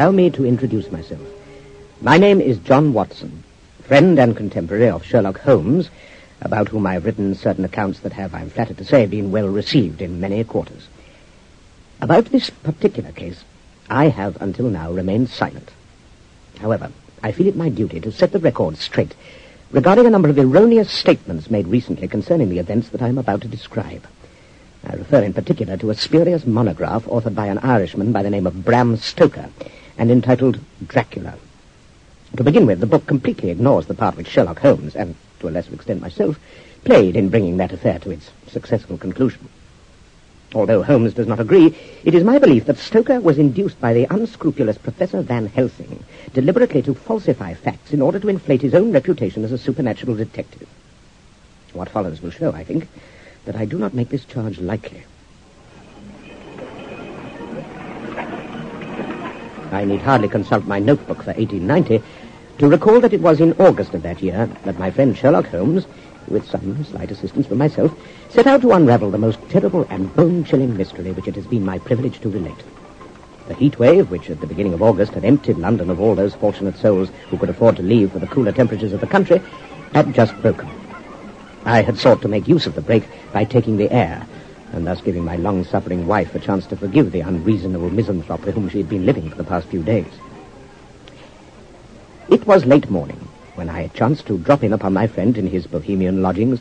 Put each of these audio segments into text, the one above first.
allow me to introduce myself. My name is John Watson, friend and contemporary of Sherlock Holmes, about whom I have written certain accounts that have, I'm flattered to say, been well received in many quarters. About this particular case, I have until now remained silent. However, I feel it my duty to set the record straight regarding a number of erroneous statements made recently concerning the events that I am about to describe. I refer in particular to a spurious monograph authored by an Irishman by the name of Bram Stoker and entitled Dracula. To begin with, the book completely ignores the part which Sherlock Holmes, and to a lesser extent myself, played in bringing that affair to its successful conclusion. Although Holmes does not agree, it is my belief that Stoker was induced by the unscrupulous Professor Van Helsing deliberately to falsify facts in order to inflate his own reputation as a supernatural detective. What follows will show, I think, that I do not make this charge lightly. I need hardly consult my notebook for 1890 to recall that it was in August of that year that my friend Sherlock Holmes, with some slight assistance from myself, set out to unravel the most terrible and bone-chilling mystery which it has been my privilege to relate. The heat wave, which at the beginning of August had emptied London of all those fortunate souls who could afford to leave for the cooler temperatures of the country, had just broken. I had sought to make use of the break by taking the air, and thus giving my long-suffering wife a chance to forgive the unreasonable misanthrope with whom she had been living for the past few days. It was late morning when I had chanced to drop in upon my friend in his bohemian lodgings,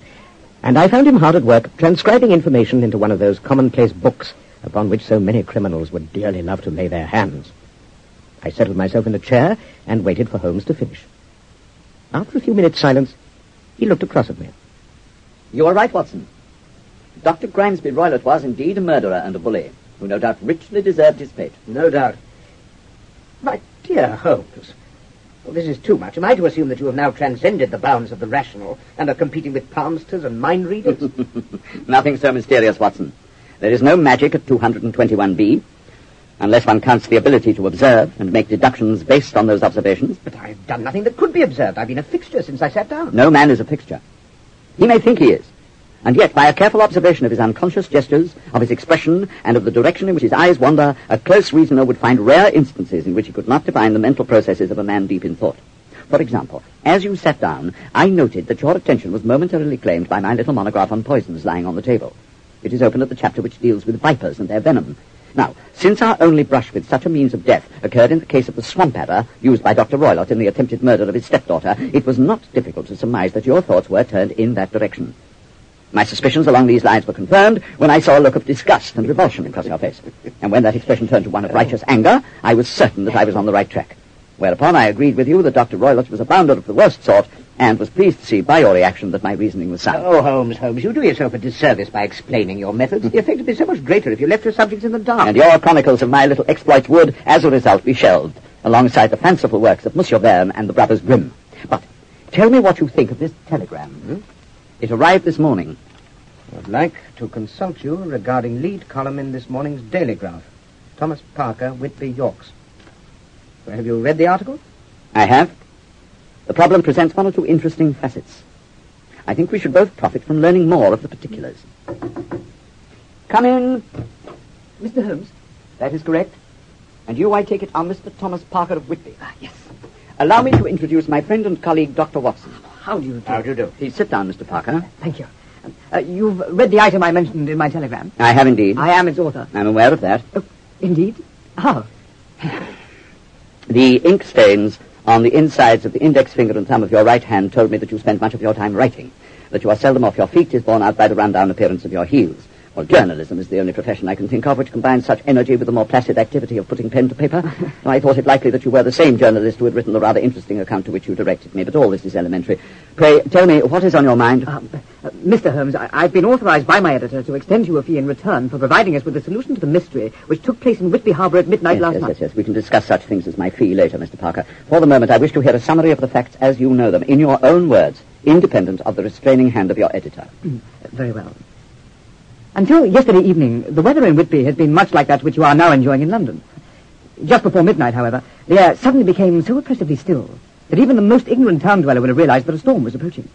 and I found him hard at work transcribing information into one of those commonplace books upon which so many criminals would dearly love to lay their hands. I settled myself in a chair and waited for Holmes to finish. After a few minutes' silence, he looked across at me. You are right, Watson. Dr. Grimesby Roylott was indeed a murderer and a bully, who no doubt richly deserved his fate. No doubt. My dear Holmes, well, this is too much. Am I to assume that you have now transcended the bounds of the rational and are competing with palmsters and mind readers? Nothing so mysterious, Watson. There is no magic at 221B, unless one counts the ability to observe and make deductions based on those observations. But I've done nothing that could be observed. I've been a fixture since I sat down. No man is a fixture. He may think he is, and yet by a careful observation of his unconscious gestures, of his expression, and of the direction in which his eyes wander, a close reasoner would find rare instances in which he could not define the mental processes of a man deep in thought. For example, as you sat down, I noted that your attention was momentarily claimed by my little monograph on poisons lying on the table. It is open at the chapter which deals with vipers and their venom. Now, since our only brush with such a means of death occurred in the case of the swamp adder used by Dr. Roylott in the attempted murder of his stepdaughter, it was not difficult to surmise that your thoughts were turned in that direction. My suspicions along these lines were confirmed when I saw a look of disgust and revulsion across your face. And when that expression turned to one of righteous anger, I was certain that I was on the right track. Whereupon I agreed with you that Dr. Roylott was a bounder of the worst sort, and was pleased to see by your reaction that my reasoning was sound. Oh, Holmes, you do yourself a disservice by explaining your methods. The effect would be so much greater if you left your subjects in the dark. And your chronicles of my little exploits would, as a result, be shelved, alongside the fanciful works of Monsieur Verne and the Brothers Grimm. But tell me what you think of this telegram. It arrived this morning. I'd like to consult you regarding lead column in this morning's Daily Graph. Thomas Parker, Whitby, Yorks. Well, have you read the article? I have. The problem presents one or two interesting facets. I think we should both profit from learning more of the particulars. Come in. Mr. Holmes? That is correct. And you, I take it, are Mr. Thomas Parker of Whitby. Yes. Allow me to introduce my friend and colleague, Dr. Watson. How do you do? How do you do? Please sit down, Mr. Parker. Thank you. You've read the item I mentioned in my telegram? I have indeed. I am its author. I'm aware of that. Oh, indeed? How? The ink stains on the insides of the index finger and thumb of your right hand told me that you spend much of your time writing. That you are seldom off your feet is borne out by the rundown appearance of your heels. Well, journalism is the only profession I can think of which combines such energy with the more placid activity of putting pen to paper. I thought it likely that you were the same journalist who had written the rather interesting account to which you directed me, but all this is elementary. Pray, tell me, what is on your mind? Mr. Holmes, I've been authorized by my editor to extend you a fee in return for providing us with a solution to the mystery which took place in Whitby Harbour at midnight last night. Yes. We can discuss such things as my fee later, Mr. Parker. For the moment, I wish to hear a summary of the facts as you know them, in your own words, independent of the restraining hand of your editor. Very well. Until yesterday evening, the weather in Whitby has been much like that which you are now enjoying in London. Just before midnight, however, the air suddenly became so oppressively still that even the most ignorant town dweller would have realized that a storm was approaching.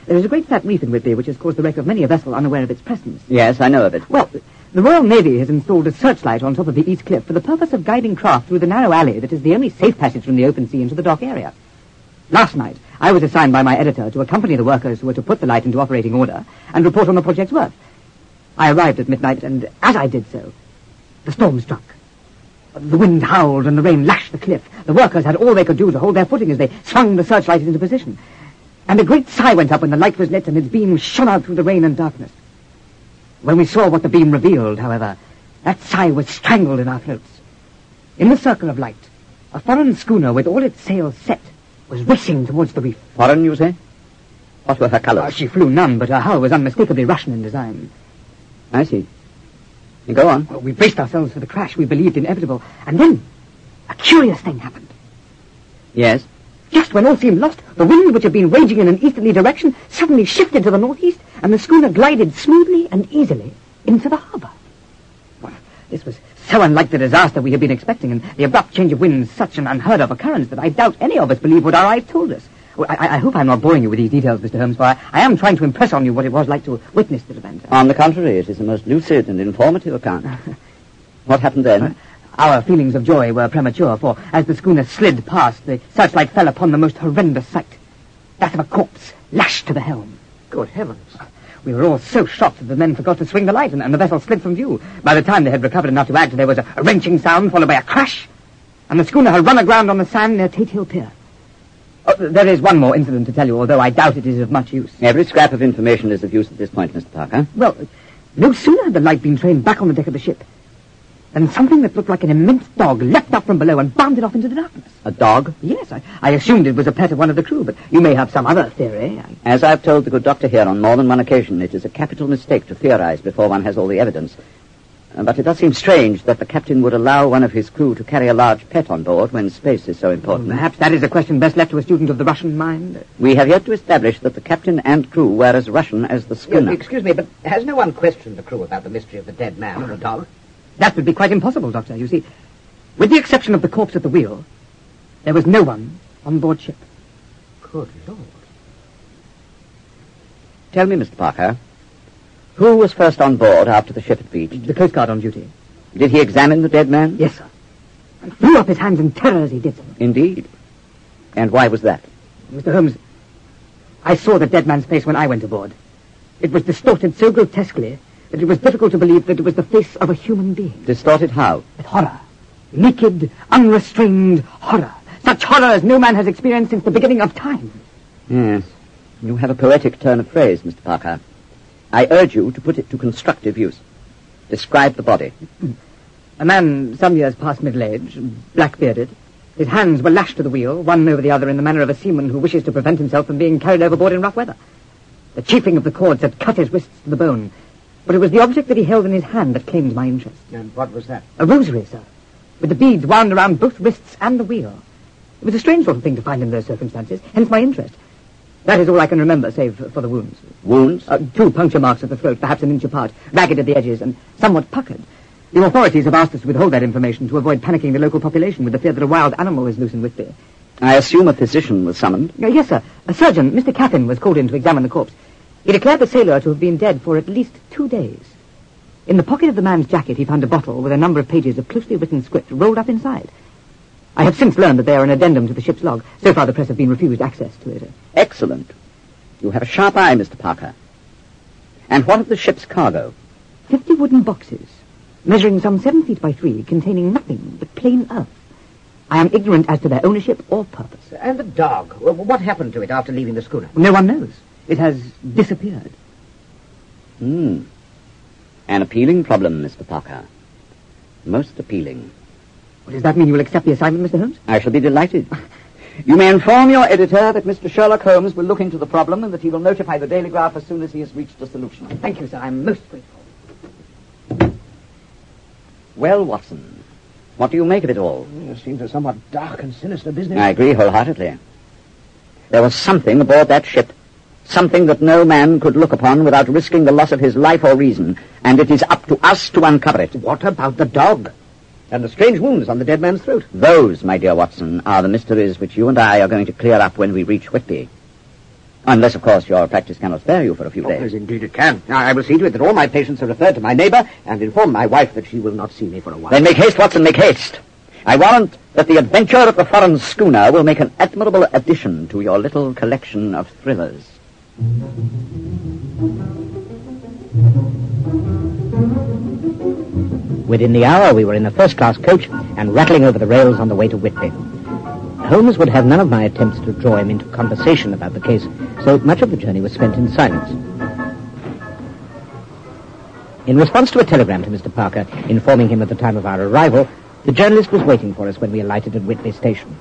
There is a great flat reef in Whitby which has caused the wreck of many a vessel unaware of its presence. Yes, I know of it. Well, The Royal Navy has installed a searchlight on top of the east cliff for the purpose of guiding craft through the narrow alley that is the only safe passage from the open sea into the dock area. Last night, I was assigned by my editor to accompany the workers who were to put the light into operating order and report on the project's work. I arrived at midnight, and as I did so, the storm struck. The wind howled and the rain lashed the cliff. The workers had all they could do to hold their footing as they swung the searchlight into position. And a great sigh went up when the light was lit and its beam shone out through the rain and darkness. When we saw what the beam revealed, however, that sigh was strangled in our throats. In the circle of light, a foreign schooner with all its sails set was racing towards the reef. Foreign, you say? What were her colors? She flew none, but her hull was unmistakably Russian in design. I see. You go on. Well, we braced ourselves for the crash we believed inevitable, and then a curious thing happened. Yes? Just when all seemed lost, the wind, which had been raging in an easterly direction, suddenly shifted to the northeast, and the schooner glided smoothly and easily into the harbor. Well, this was so unlike the disaster we had been expecting, and the abrupt change of wind such an unheard-of occurrence that I doubt any of us believed what our eyes told us. Well, I hope I'm not boring you with these details, Mr. Holmes, for I am trying to impress on you what it was like to witness this event. On the contrary, it is a most lucid and informative account. What happened then? Our feelings of joy were premature, for as the schooner slid past, the searchlight fell upon the most horrendous sight. That of a corpse lashed to the helm. Good heavens. We were all so shocked that the men forgot to swing the light, and the vessel slid from view. By the time they had recovered enough to act, there was a wrenching sound, followed by a crash, and the schooner had run aground on the sand near Tate Hill Pier. Oh, there is one more incident to tell you, although I doubt it is of much use. Every scrap of information is of use at this point, Mr. Parker. Well, no sooner had the light been trained back on the deck of the ship than something that looked like an immense dog leapt up from below and bounded off into the darkness. A dog? Yes, I assumed it was a pet of one of the crew, but you may have some other theory. As I've told the good doctor here on more than one occasion, it is a capital mistake to theorize before one has all the evidence. But it does seem strange that the captain would allow one of his crew to carry a large pet on board when space is so important. Perhaps that is a question best left to a student of the Russian mind. We have yet to establish that the captain and crew were as Russian as the schooner. Excuse me, but has no one questioned the crew about the mystery of the dead man and the dog? That would be quite impossible, Doctor. You see, with the exception of the corpse at the wheel, there was no one on board ship. Good Lord. Tell me, Mr. Parker, who was first on board after the ship had beached? The Coast Guard on duty. Did he examine the dead man? Yes, sir. And threw up his hands in terror as he did so. Indeed. And why was that? Mr. Holmes, I saw the dead man's face when I went aboard. It was distorted so grotesquely that it was difficult to believe that it was the face of a human being. Distorted how? With horror. Naked, unrestrained horror. Such horror as no man has experienced since the beginning of time. Yes. You have a poetic turn of phrase, Mr. Parker. I urge you to put it to constructive use. Describe the body. A man some years past middle age, black-bearded. His hands were lashed to the wheel, one over the other in the manner of a seaman who wishes to prevent himself from being carried overboard in rough weather. The chafing of the cords had cut his wrists to the bone, but it was the object that he held in his hand that claimed my interest. And what was that? A rosary, sir, with the beads wound around both wrists and the wheel. It was a strange sort of thing to find in those circumstances, hence my interest. That is all I can remember, save for the wounds. Wounds? 2 puncture marks at the throat, perhaps an inch apart, ragged at the edges, and somewhat puckered. The authorities have asked us to withhold that information to avoid panicking the local population with the fear that a wild animal is loose in Whitby. I assume a physician was summoned? Yes, sir. A surgeon, Mr. Caffin, was called in to examine the corpse. He declared the sailor to have been dead for at least 2 days. In the pocket of the man's jacket, he found a bottle with a number of pages of closely written script rolled up inside. I have since learned that they are an addendum to the ship's log. So far, the press have been refused access to it. Excellent. You have a sharp eye, Mr. Parker. And what of the ship's cargo? 50 wooden boxes, measuring some 7 feet by 3, containing nothing but plain earth. I am ignorant as to their ownership or purpose. And the dog? What happened to it after leaving the schooner? No one knows. It has disappeared. An appealing problem, Mr. Parker. Most appealing. Well, does that mean you will accept the assignment, Mr. Holmes? I shall be delighted. You may inform your editor that Mr. Sherlock Holmes will look into the problem and that he will notify the Daily Graph as soon as he has reached a solution. Thank you, sir. I'm most grateful. Well, Watson, what do you make of it all? It seems a somewhat dark and sinister business. I agree wholeheartedly. There was something aboard that ship, something that no man could look upon without risking the loss of his life or reason, and it is up to us to uncover it. What about the dog? And the strange wounds on the dead man's throat? Those, my dear Watson, are the mysteries which you and I are going to clear up when we reach Whitby. Unless, of course, your practice cannot spare you for a few days. Yes, indeed it can. Now, I will see to it that all my patients are referred to my neighbour and inform my wife that she will not see me for a while. Then make haste, Watson, make haste. I warrant that the adventure of the foreign schooner will make an admirable addition to your little collection of thrillers. Within the hour, we were in a first-class coach and rattling over the rails on the way to Whitby. Holmes would have none of my attempts to draw him into conversation about the case, so much of the journey was spent in silence. In response to a telegram to Mr. Parker informing him of the time of our arrival, the journalist was waiting for us when we alighted at Whitby station.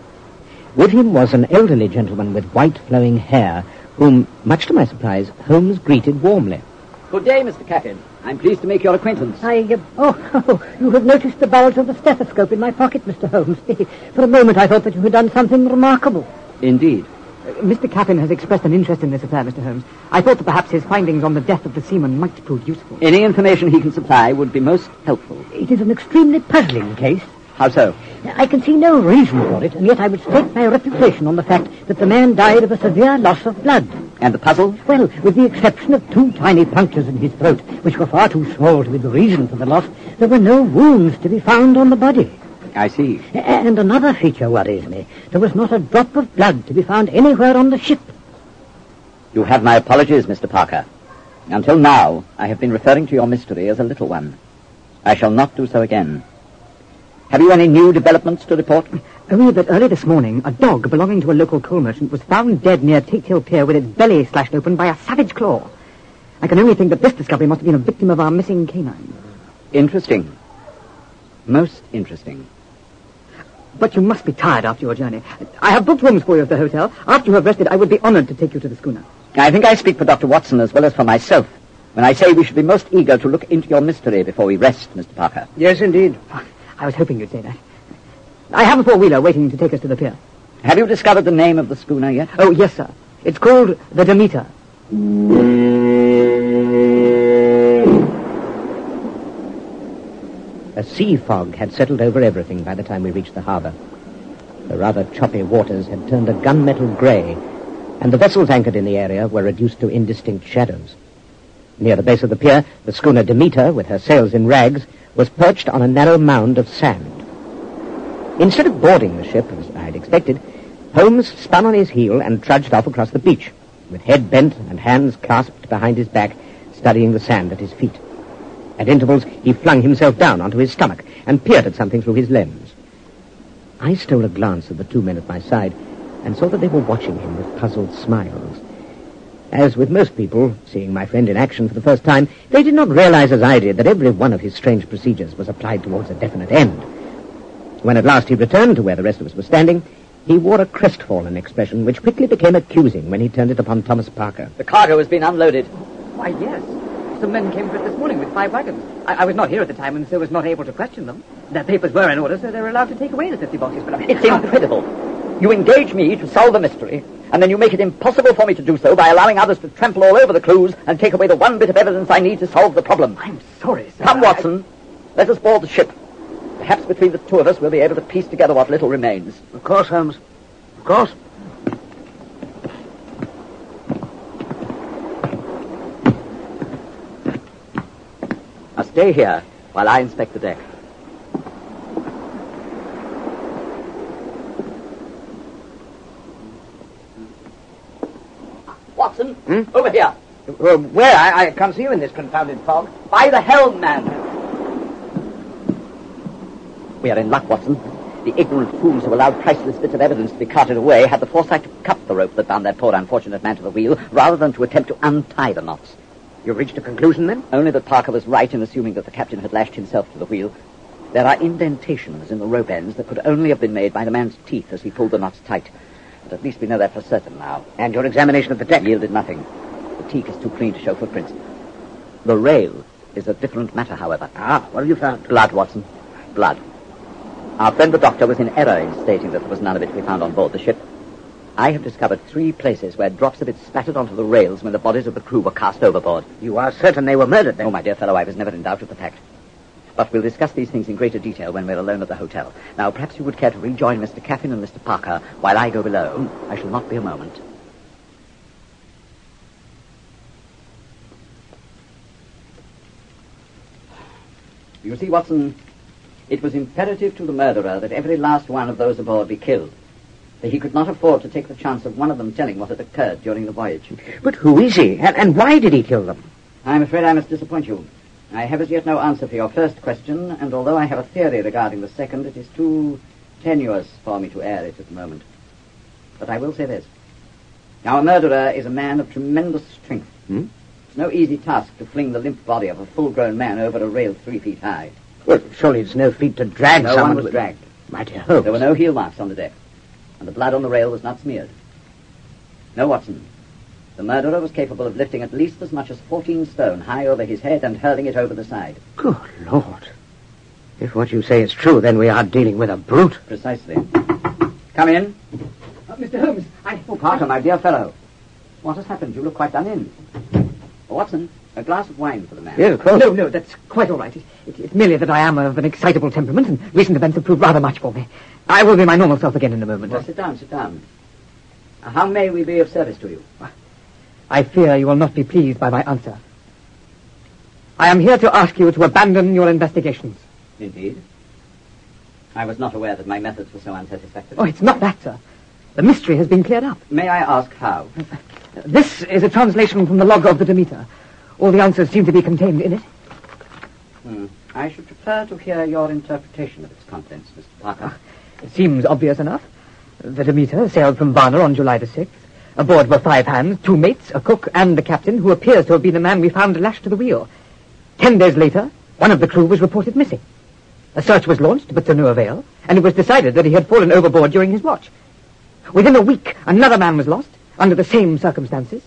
With him was an elderly gentleman with white flowing hair, whom, much to my surprise, Holmes greeted warmly. Good day, Mr. Caffin. I'm pleased to make your acquaintance. You have noticed the bulge of the stethoscope in my pocket, Mr. Holmes. For a moment I thought that you had done something remarkable. Indeed. Mr. Caffin has expressed an interest in this affair, Mr. Holmes. I thought that perhaps his findings on the death of the seaman might prove useful. Any information he can supply would be most helpful. It is an extremely puzzling case. How so? I can see no reason for it, and yet I would stake my reputation on the fact that the man died of a severe loss of blood. And the puzzle? Well, with the exception of 2 tiny punctures in his throat, which were far too small to be the reason for the loss, there were no wounds to be found on the body. I see. And another feature worries me. There was not a drop of blood to be found anywhere on the ship. You have my apologies, Mr. Parker. Until now, I have been referring to your mystery as a little one. I shall not do so again. Have you any new developments to report? Only that early this morning, a dog belonging to a local coal merchant was found dead near Tate Hill Pier with its belly slashed open by a savage claw. I can only think that this discovery must have been a victim of our missing canine. Interesting. Most interesting. But you must be tired after your journey. I have booked rooms for you at the hotel. After you have rested, I would be honored to take you to the schooner. I think I speak for Dr. Watson as well as for myself when I say we should be most eager to look into your mystery before we rest, Mr. Parker. Yes, indeed. I was hoping you'd say that. I have a four-wheeler waiting to take us to the pier. Have you discovered the name of the schooner yet? Oh, yes, sir. It's called the Demeter. A sea fog had settled over everything by the time we reached the harbour. The rather choppy waters had turned a gunmetal grey, and the vessels anchored in the area were reduced to indistinct shadows. Near the base of the pier, the schooner Demeter, with her sails in rags, was perched on a narrow mound of sand. Instead of boarding the ship, as I had expected, Holmes spun on his heel and trudged off across the beach, with head bent and hands clasped behind his back, studying the sand at his feet. At intervals, he flung himself down onto his stomach and peered at something through his lens. I stole a glance at the 2 men at my side and saw that they were watching him with puzzled smiles. As with most people, seeing my friend in action for the first time, they did not realize as I did that every one of his strange procedures was applied towards a definite end. When at last he returned to where the rest of us were standing, he wore a crestfallen expression which quickly became accusing when he turned it upon Thomas Parker. The cargo has been unloaded. Why, yes. Some men came for it this morning with 5 wagons. I was not here at the time and so was not able to question them. Their papers were in order, so they were allowed to take away the 50 boxes. But It's incredible. You engage me to solve the mystery, and then you make it impossible for me to do so by allowing others to trample all over the clues and take away the one bit of evidence I need to solve the problem. I'm sorry, sir. Come, Watson. Let us board the ship. Perhaps between the 2 of us we'll be able to piece together what little remains. Of course, Holmes. Of course. Now stay here while I inspect the deck. Watson, over here. Where? I can't see you in this confounded fog. By the helm, man. We are in luck, Watson. The ignorant fools who allowed priceless bits of evidence to be carted away had the foresight to cut the rope that bound that poor unfortunate man to the wheel, rather than to attempt to untie the knots. You've reached a conclusion, then? Only that Parker was right in assuming that the captain had lashed himself to the wheel. There are indentations in the rope ends that could only have been made by the man's teeth as he pulled the knots tight. But at least we know that for certain now. And your examination of the deck? Yielded nothing. The teak is too clean to show footprints. The rail is a different matter, however. Ah, what have you found? Blood, Watson. Blood. Our friend the doctor was in error in stating that there was none of it to be found on board the ship. I have discovered 3 places where drops of it spattered onto the rails when the bodies of the crew were cast overboard. You are certain they were murdered, then? Oh, my dear fellow, I was never in doubt of the fact. But we'll discuss these things in greater detail when we're alone at the hotel. Now, perhaps you would care to rejoin Mr. Caffin and Mr. Parker while I go below. I shall not be a moment. You see, Watson, it was imperative to the murderer that every last one of those aboard be killed. For he could not afford to take the chance of one of them telling what had occurred during the voyage. But who is he? And why did he kill them? I'm afraid I must disappoint you. I have as yet no answer for your first question, and although I have a theory regarding the second, it is too tenuous for me to air it at the moment. But I will say this. Our murderer is a man of tremendous strength. It's no easy task to fling the limp body of a full-grown man over a rail 3 feet high. Well, surely it's no feat to drag someone... No one was dragged. My dear Holmes. There were no heel marks on the deck, and the blood on the rail was not smeared. No, Watson. The murderer was capable of lifting at least as much as 14 stone high over his head and hurling it over the side. Good Lord. If what you say is true, then we are dealing with a brute. Precisely. Come in. Mr. Holmes, Oh, Parker, my dear fellow. What has happened? You look quite done in. Watson, a glass of wine for the man. Yes, of course. No, that's quite all right. It's merely that I am of an excitable temperament, and recent events have proved rather much for me. I will be my normal self again in a moment. Well, sit down. How may we be of service to you? I fear you will not be pleased by my answer. I am here to ask you to abandon your investigations. Indeed. I was not aware that my methods were so unsatisfactory. Oh, it's not that, sir. The mystery has been cleared up. May I ask how? This is a translation from the log of the Demeter. All the answers seem to be contained in it. I should prefer to hear your interpretation of its contents, Mr. Parker. It seems obvious enough. The Demeter sailed from Varna on July the 6th. Aboard were 5 hands, 2 mates, a cook, and the captain, who appears to have been the man we found lashed to the wheel. 10 days later, one of the crew was reported missing. A search was launched, but to no avail, and it was decided that he had fallen overboard during his watch. Within a week, another man was lost, under the same circumstances.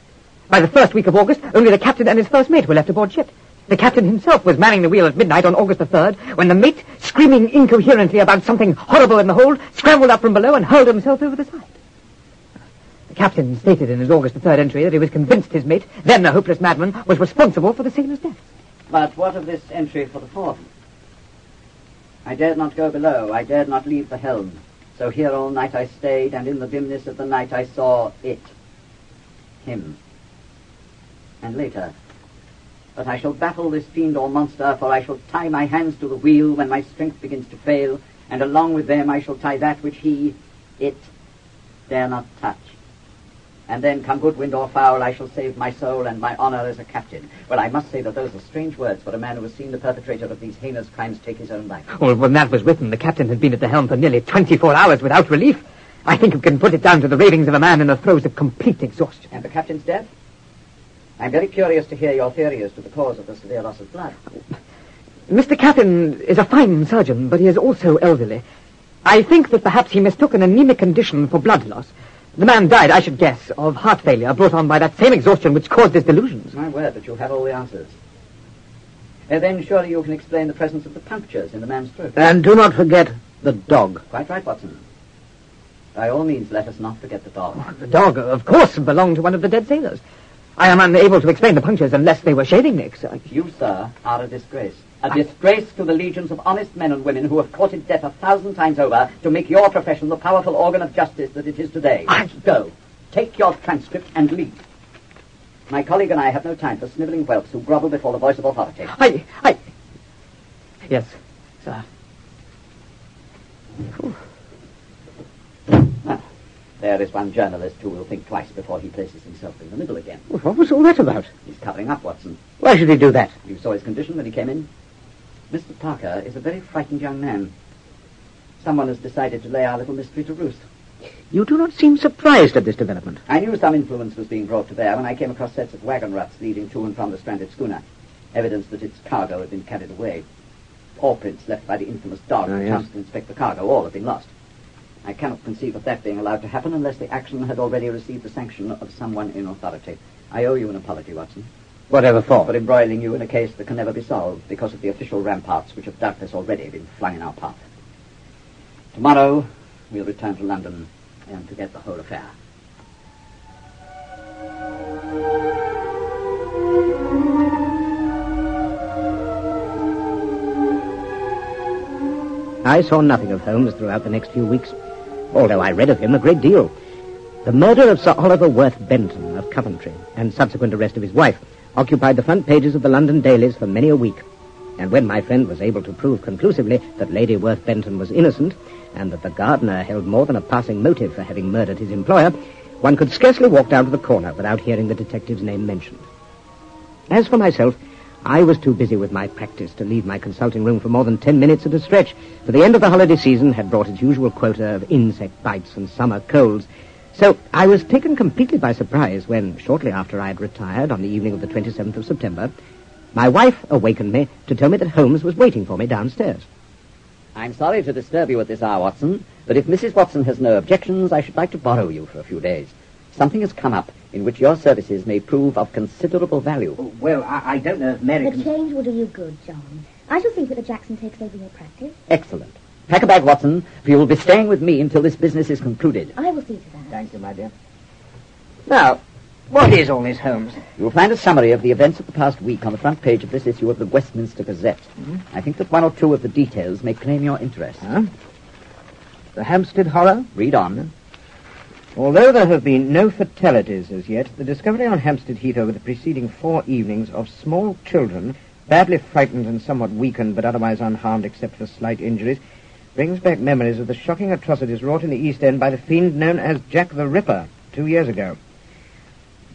By the first week of August, only the captain and his first mate were left aboard ship. The captain himself was manning the wheel at midnight on August the 3rd, when the mate, screaming incoherently about something horrible in the hold, scrambled up from below and hurled himself over the side. The captain stated in his August the 3rd entry that he was convinced his mate, then a hopeless madman, was responsible for the sailor's death. But what of this entry for the 4th? I dared not go below, I dared not leave the helm. So here all night I stayed, and in the dimness of the night I saw it. Him. And later. But I shall baffle this fiend or monster, for I shall tie my hands to the wheel when my strength begins to fail, and along with them I shall tie that which it, dare not touch. And then, come good wind or foul, I shall save my soul and my honor as a captain. Well, I must say that those are strange words for a man who has seen the perpetrator of these heinous crimes take his own life. Well, when that was written, the captain had been at the helm for nearly 24 hours without relief. I think you can put it down to the ravings of a man in the throes of complete exhaustion. And the captain's death? I'm very curious to hear your theory as to the cause of the severe loss of blood. Mr. Captain is a fine surgeon, but he is also elderly. I think that perhaps he mistook an anemic condition for blood loss. The man died, I should guess, of heart failure brought on by that same exhaustion which caused his delusions. My word, but you'll have all the answers. Then surely you can explain the presence of the punctures in the man's throat. And do not forget the dog. Quite right, Watson. By all means, let us not forget the dog. Oh, the dog, of course, belonged to one of the dead sailors. I am unable to explain the punctures unless they were shaving nicks. You, sir, are a disgrace. A disgrace to the legions of honest men and women who have courted death 1,000 times over to make your profession the powerful organ of justice that it is today. Go. Take your transcript and leave. My colleague and I have no time for snivelling whelps who grovel before the voice of authority. Yes, sir. There is one journalist who will think twice before he places himself in the middle again. Well, what was all that about? He's covering up, Watson. Why should he do that? You saw his condition when he came in. Mr. Parker is a very frightened young man. Someone has decided to lay our little mystery to roost. You do not seem surprised at this development. I knew some influence was being brought to bear when I came across sets of wagon ruts leading to and from the stranded schooner. Evidence that its cargo had been carried away. Paw prints left by the infamous dog who chanced to inspect the cargo. All have been lost. I cannot conceive of that being allowed to happen unless the action had already received the sanction of someone in authority. I owe you an apology, Watson. Whatever for? For embroiling you in a case that can never be solved because of the official ramparts which have doubtless already been flung in our path. Tomorrow, we'll return to London and forget the whole affair. I saw nothing of Holmes throughout the next few weeks, although I read of him a great deal. The murder of Sir Oliver Worth Benton of Coventry and subsequent arrest of his wife occupied the front pages of the London dailies for many a week. And when my friend was able to prove conclusively that Lady Worth Benton was innocent, and that the gardener held more than a passing motive for having murdered his employer, one could scarcely walk down to the corner without hearing the detective's name mentioned. As for myself, I was too busy with my practice to leave my consulting room for more than 10 minutes at a stretch, for the end of the holiday season had brought its usual quota of insect bites and summer colds. So I was taken completely by surprise when, shortly after I had retired on the evening of the 27th of September, my wife awakened me to tell me that Holmes was waiting for me downstairs. I'm sorry to disturb you at this hour, Watson, but if Mrs. Watson has no objections, I should like to borrow you for a few days. Something has come up in which your services may prove of considerable value. Oh, well, I don't know if Mary The change will do you good, John. I shall see that the Jackson takes over your practice. Excellent. Pack a bag, Watson, for you will be staying with me until this business is concluded. I will see to that. Thank you, my dear. Now, what is all this, Holmes? You will find a summary of the events of the past week on the front page of this issue of the Westminster Gazette. I think that one or two of the details may claim your interest. Huh? The Hampstead horror? Read on. Although there have been no fatalities as yet, the discovery on Hampstead Heath over the preceding 4 evenings of small children, badly frightened and somewhat weakened but otherwise unharmed except for slight injuries, brings back memories of the shocking atrocities wrought in the East End by the fiend known as Jack the Ripper 2 years ago.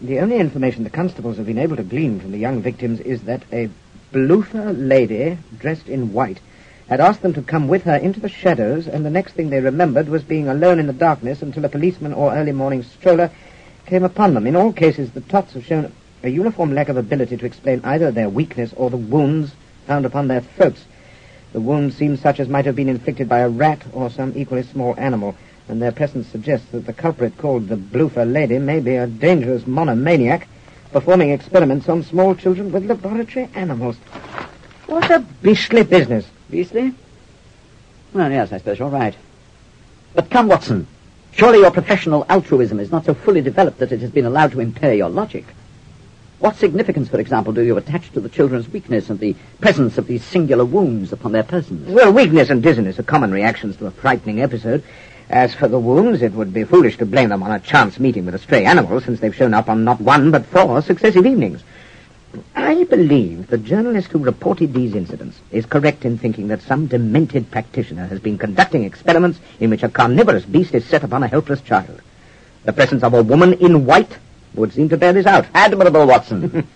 The only information the constables have been able to glean from the young victims is that a bloofer lady, dressed in white, had asked them to come with her into the shadows, and the next thing they remembered was being alone in the darkness until a policeman or early morning stroller came upon them. In all cases, the tots have shown a uniform lack of ability to explain either their weakness or the wounds found upon their throats. The wounds seem such as might have been inflicted by a rat or some equally small animal, and their presence suggests that the culprit called the bloofer lady may be a dangerous monomaniac performing experiments on small children with laboratory animals. What a beastly business. Beastly? Well, yes, I suppose you're right. But come, Watson. Surely your professional altruism is not so fully developed that it has been allowed to impair your logic. What significance, for example, do you attach to the children's weakness and the presence of these singular wounds upon their persons? Well, weakness and dizziness are common reactions to a frightening episode. As for the wounds, it would be foolish to blame them on a chance meeting with a stray animal, since they've shown up on not 1 but 4 successive evenings. I believe the journalist who reported these incidents is correct in thinking that some demented practitioner has been conducting experiments in which a carnivorous beast is set upon a helpless child. The presence of a woman in white would seem to bear this out. Admirable, Watson.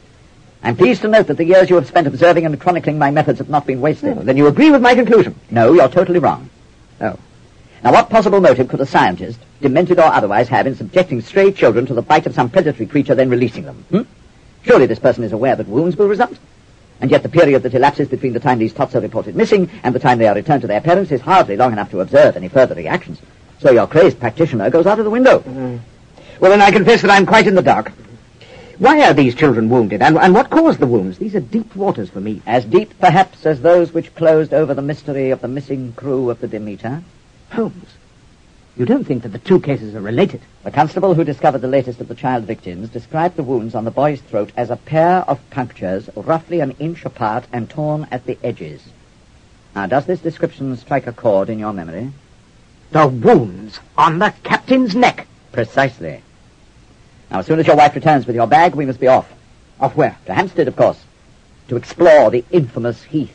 I'm pleased to note that the years you have spent observing and chronicling my methods have not been wasted. Oh, then you agree with my conclusion? No, you're totally wrong. Oh. Now, what possible motive could a scientist, demented or otherwise, have in subjecting stray children to the bite of some predatory creature, then releasing them? Surely this person is aware that wounds will result. And yet the period that elapses between the time these tots are reported missing and the time they are returned to their parents is hardly long enough to observe any further reactions. So your crazed practitioner goes out of the window. Well, then I confess that I'm quite in the dark. Why are these children wounded, and what caused the wounds? These are deep waters for me. As deep, perhaps, as those which closed over the mystery of the missing crew of the Demeter. Holmes, you don't think that the 2 cases are related? The constable who discovered the latest of the child victims described the wounds on the boy's throat as a pair of punctures roughly an inch apart and torn at the edges. Now, does this description strike a chord in your memory? The wounds on the captain's neck. Precisely. Now, as soon as your wife returns with your bag, we must be off. Off where? To Hampstead, of course. To explore the infamous Heath.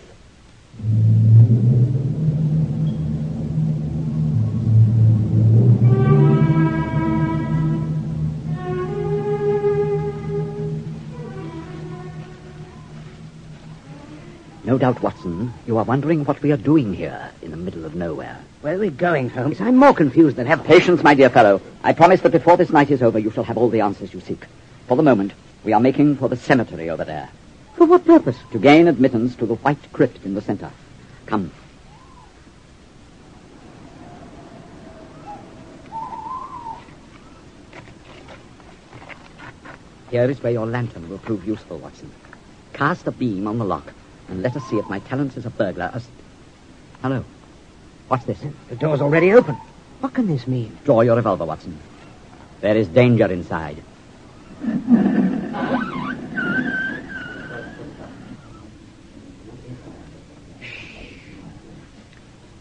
No doubt, Watson, you are wondering what we are doing here in the middle of nowhere. Where are we going, Holmes? I'm more confused than ever. Patience, my dear fellow. I promise that before this night is over, you shall have all the answers you seek. For the moment, we are making for the cemetery over there. For what purpose? To gain admittance to the white crypt in the center. Come. Here is where your lantern will prove useful, Watson. Cast a beam on the lock, and let us see if my talents as a burglar are... Hello. What's this? The door's already open. What can this mean? Draw your revolver, Watson. There is danger inside.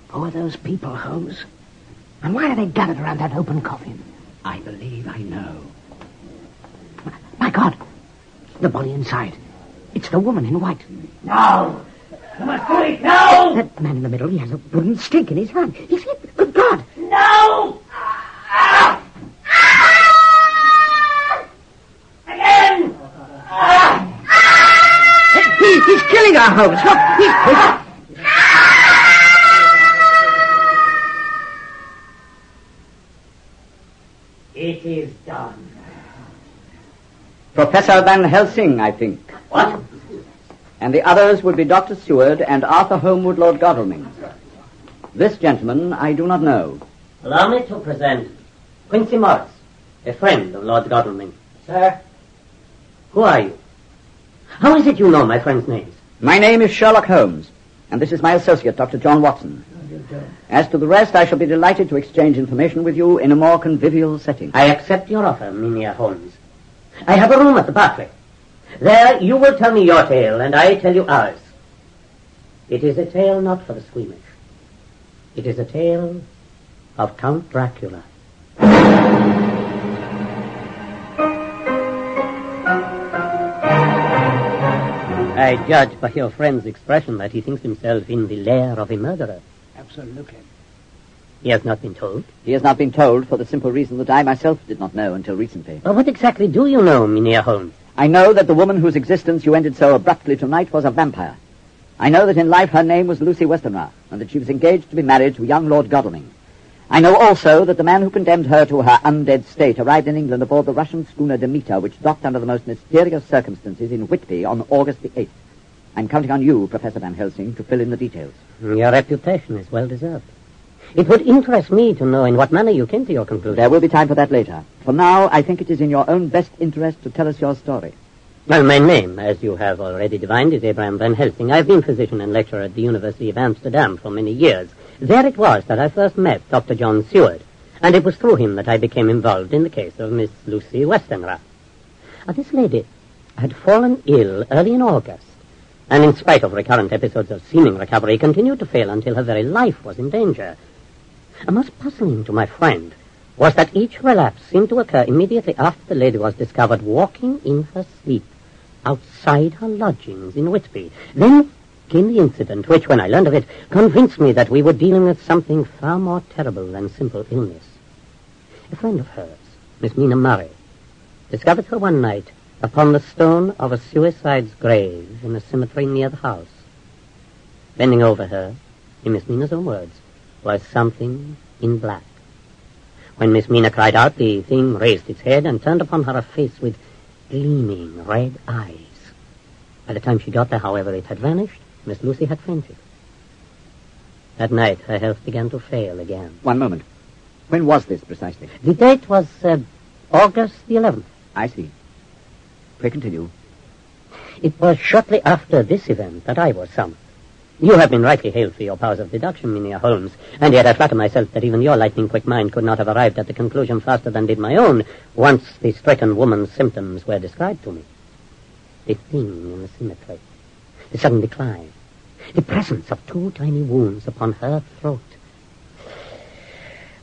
Who are those people, Holmes? And why are they gathered around that open coffin? I believe I know. My God! The body inside. It's the woman in white. Now, You must do it now! That man in the middle, he has a wooden stake in his hand. He's hit. Good God! No! Again! He's killing our Holmes. Look, he's... It is done. Professor Van Helsing, I think. What? And the others would be Dr. Seward and Arthur Homewood, Lord Godalming. This gentleman I do not know. Allow me to present Quincy Morris, a friend of Lord Godalming. Sir? Who are you? How is it you know my friend's names? My name is Sherlock Holmes, and this is my associate, Dr. John Watson. As to the rest, I shall be delighted to exchange information with you in a more convivial setting. I accept your offer, Mynheer Holmes. I have a room at the Berkeley. There you will tell me your tale, and I tell you ours. It is a tale not for the squeamish. It is a tale of Count Dracula. I judge by your friend's expression that he thinks himself in the lair of a murderer. Absolutely. He has not been told? He has not been told for the simple reason that I myself did not know until recently. Well, what exactly do you know, Mynheer Holmes? I know that the woman whose existence you ended so abruptly tonight was a vampire. I know that in life her name was Lucy Westenra, and that she was engaged to be married to young Lord Godalming. I know also that the man who condemned her to her undead state arrived in England aboard the Russian schooner Demeter, which docked under the most mysterious circumstances in Whitby on August the 8th. I'm counting on you, Professor Van Helsing, to fill in the details. Your reputation is well deserved. It would interest me to know in what manner you came to your conclusion. There will be time for that later. For now, I think it is in your own best interest to tell us your story. Well, my name, as you have already divined, is Abraham Van Helsing. I've been physician and lecturer at the University of Amsterdam for many years. There it was that I first met Dr. John Seward, and it was through him that I became involved in the case of Miss Lucy Westenra. This lady had fallen ill early in August, and in spite of recurrent episodes of seeming recovery, continued to fail until her very life was in danger. Most puzzling to my friend was that each relapse seemed to occur immediately after the lady was discovered walking in her sleep outside her lodgings in Whitby. Then came the incident which, when I learned of it, convinced me that we were dealing with something far more terrible than simple illness. A friend of hers, Miss Mina Murray, discovered her one night upon the stone of a suicide's grave in a cemetery near the house. Bending over her, in Miss Mina's own words, was something in black. When Miss Mina cried out, the thing raised its head and turned upon her a face with gleaming red eyes. By the time she got there, however, it had vanished. Miss Lucy had fainted. That night, her health began to fail again. One moment. When was this precisely? The date was August the 11th. I see. Pray continue. It was shortly after this event that I was summoned. You have been rightly hailed for your powers of deduction, Mynheer Holmes, and yet I flatter myself that even your lightning-quick mind could not have arrived at the conclusion faster than did my own, once the stricken woman's symptoms were described to me. The thing in the cemetery, the sudden decline, the presence of two tiny wounds upon her throat.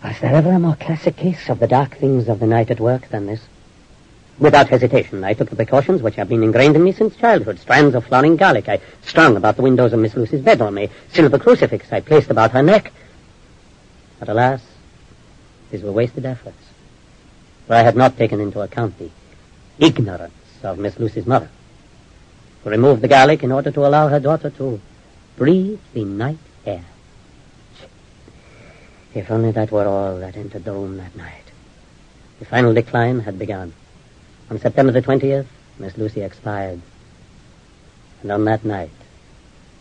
Was there ever a more classic case of the dark things of the night at work than this? Without hesitation, I took the precautions which have been ingrained in me since childhood. Strands of flowering garlic I strung about the windows of Miss Lucy's bedroom. A silver crucifix I placed about her neck. But alas, these were wasted efforts. For I had not taken into account the ignorance of Miss Lucy's mother, who removed the garlic in order to allow her daughter to breathe the night air. If only that were all that entered the room that night. The final decline had begun. On September the 20th, Miss Lucy expired. And on that night,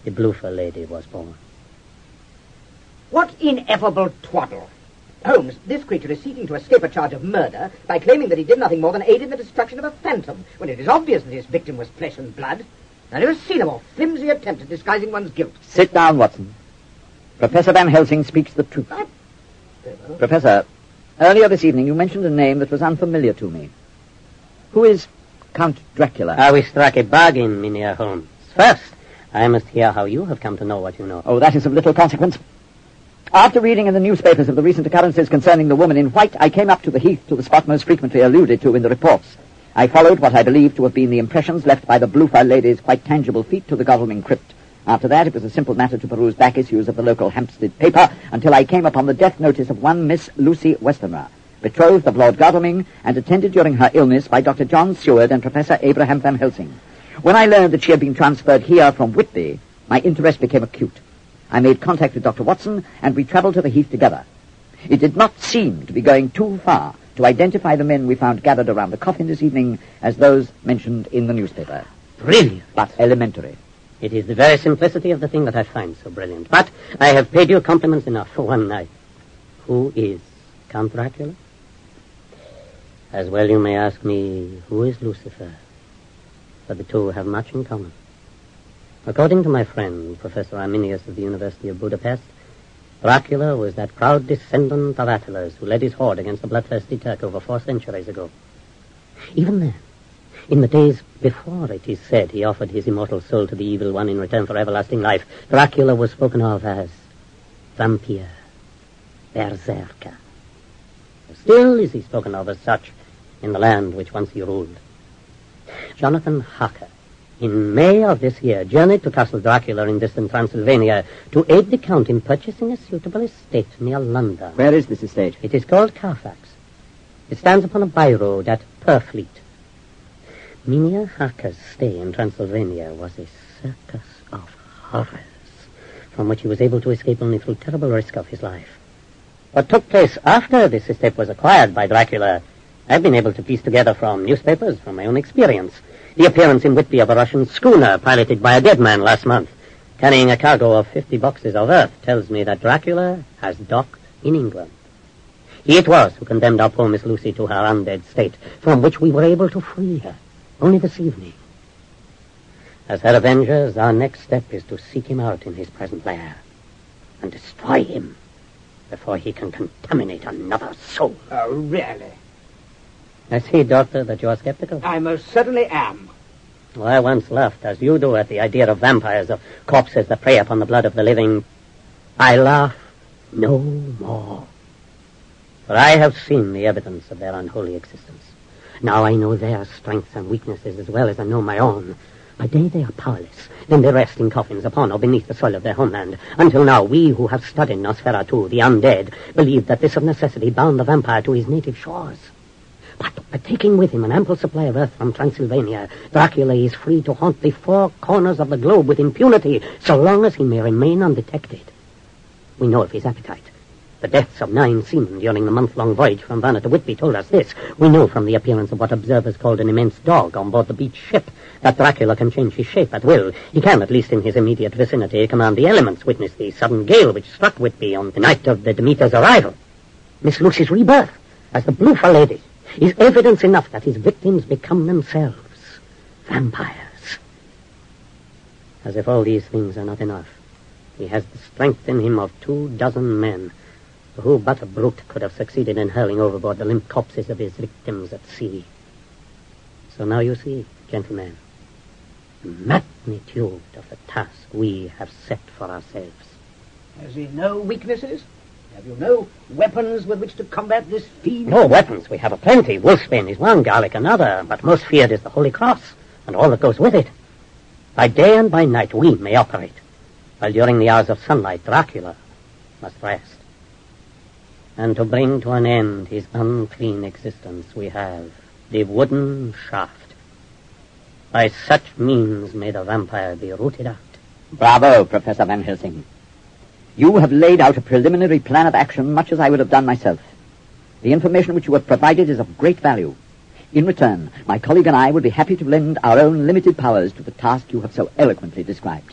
the bloofer lady was born. What ineffable twaddle! Holmes, this creature is seeking to escape a charge of murder by claiming that he did nothing more than aid in the destruction of a phantom, when it is obvious that his victim was flesh and blood. I've never seen a more flimsy attempt at disguising one's guilt. Sit down, Watson. Professor Van Helsing speaks the truth. Professor, earlier this evening you mentioned a name that was unfamiliar to me. Who is Count Dracula? We struck a bargain, Mynheer Holmes. First, I must hear how you have come to know what you know. Oh, that is of little consequence. After reading in the newspapers of the recent occurrences concerning the woman in white, I came up to the heath, to the spot most frequently alluded to in the reports. I followed what I believed to have been the impressions left by the bloofer lady's quite tangible feet to the Godalming crypt. After that, it was a simple matter to peruse back issues of the local Hampstead paper until I came upon the death notice of one Miss Lucy Westenra, betrothed of Lord Godalming and attended during her illness by Dr. John Seward and Professor Abraham van Helsing. When I learned that she had been transferred here from Whitby, my interest became acute. I made contact with Dr. Watson, and we travelled to the Heath together. It did not seem to be going too far to identify the men we found gathered around the coffin this evening as those mentioned in the newspaper. Brilliant. But elementary. It is the very simplicity of the thing that I find so brilliant. But I have paid you compliments enough for one night. Who is Count Dracula? As well you may ask me, who is Lucifer? For the two have much in common. According to my friend, Professor Arminius of the University of Budapest, Dracula was that proud descendant of Attilas who led his horde against the bloodthirsty Turk over 4 centuries ago. Even then, in the days before it is said he offered his immortal soul to the evil one in return for everlasting life, Dracula was spoken of as vampire, berserker. Still is he spoken of as such in the land which once he ruled. Jonathan Harker, in May of this year, journeyed to Castle Dracula in distant Transylvania to aid the Count in purchasing a suitable estate near London. Where is this estate? It is called Carfax. It stands upon a by-road at Purfleet. Mynheer Harker's stay in Transylvania was a circus of horrors, from which he was able to escape only through terrible risk of his life. What took place after this estate was acquired by Dracula, I've been able to piece together from newspapers, from my own experience. The appearance in Whitby of a Russian schooner piloted by a dead man last month, carrying a cargo of 50 boxes of earth, tells me that Dracula has docked in England. He it was who condemned our poor Miss Lucy to her undead state, from which we were able to free her only this evening. As her avengers, our next step is to seek him out in his present lair and destroy him before he can contaminate another soul. Oh, really? I see, Doctor, that you are skeptical. I most certainly am. Well, I once laughed, as you do, at the idea of vampires, of corpses that prey upon the blood of the living. I laugh no more. For I have seen the evidence of their unholy existence. Now I know their strengths and weaknesses as well as I know my own. By day they are powerless. Then they rest in coffins upon or beneath the soil of their homeland. Until now, we who have studied Nosferatu, the undead, believe that this of necessity bound the vampire to his native shores. But by taking with him an ample supply of earth from Transylvania, Dracula is free to haunt the 4 corners of the globe with impunity, so long as he may remain undetected. We know of his appetite. The deaths of 9 seamen during the month-long voyage from Varna to Whitby told us this. We know from the appearance of what observers called an immense dog on board the beach ship that Dracula can change his shape at will. He can, at least in his immediate vicinity, command the elements. Witness the sudden gale which struck Whitby on the night of the Demeter's arrival. Miss Lucy's rebirth as the bloofer lady is evidence enough that his victims become themselves vampires. As if all these things are not enough, he has the strength in him of 24 men, who but a brute could have succeeded in hurling overboard the limp corpses of his victims at sea. So now you see, gentlemen, the magnitude of the task we have set for ourselves. Has he no weaknesses? Have you no weapons with which to combat this fiend? No weapons. We have a plenty. Wolfsbane is one, garlic another, but most feared is the Holy Cross, and all that goes with it. By day and by night we may operate, while during the hours of sunlight Dracula must rest. And to bring to an end his unclean existence we have the wooden shaft. By such means may the vampire be rooted out. Bravo, Professor Van Helsing. You have laid out a preliminary plan of action much as I would have done myself. The information which you have provided is of great value. In return, my colleague and I would be happy to lend our own limited powers to the task you have so eloquently described.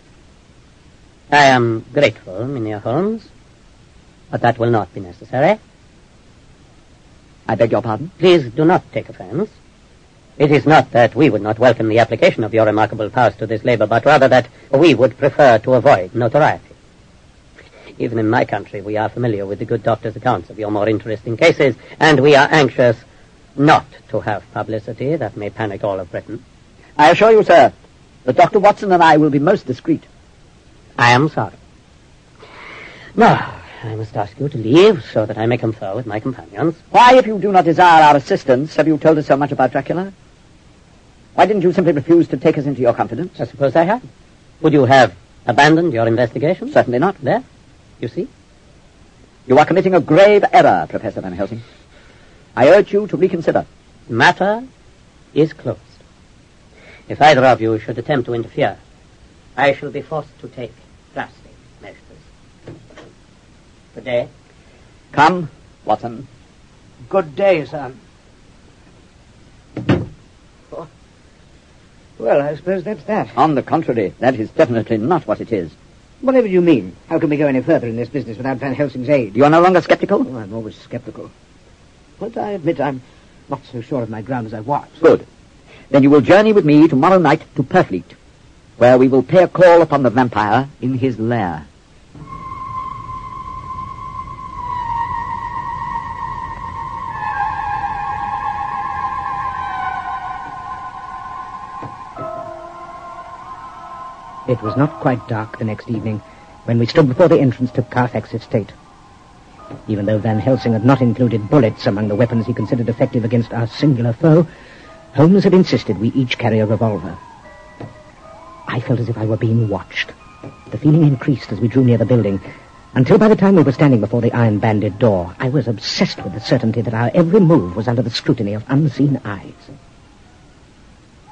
I am grateful, Mynheer Holmes, but that will not be necessary. I beg your pardon? Please do not take offense. It is not that we would not welcome the application of your remarkable powers to this labor, but rather that we would prefer to avoid notoriety. Even in my country, we are familiar with the good doctor's accounts of your more interesting cases, and we are anxious not to have publicity that may panic all of Britain. I assure you, sir, that Dr. Watson and I will be most discreet. I am sorry. Now, I must ask you to leave so that I may confer with my companions. Why, if you do not desire our assistance, have you told us so much about Dracula? Why didn't you simply refuse to take us into your confidence? I suppose I have. Would you have Abandoned your investigation? Certainly not. There, you see? You are committing a grave error, Professor Van Helsing. I urge you to reconsider. Matter is closed. If either of you should attempt to interfere, I shall be forced to take drastic measures. Good day. Come, Watson. Good day, son. Well, I suppose that's that. On the contrary, that is definitely not what it is. Whatever you mean. How can we go any further in this business without Van Helsing's aid? You are no longer skeptical? Oh, I'm always skeptical. But I admit I'm not so sure of my ground as I was. Good. Then you will journey with me tomorrow night to Purfleet, where we will pay a call upon the vampire in his lair. It was not quite dark the next evening when we stood before the entrance to Carfax Estate. Even though Van Helsing had not included bullets among the weapons he considered effective against our singular foe, Holmes had insisted we each carry a revolver. I felt as if I were being watched. The feeling increased as we drew near the building, until by the time we were standing before the iron-banded door, I was obsessed with the certainty that our every move was under the scrutiny of unseen eyes.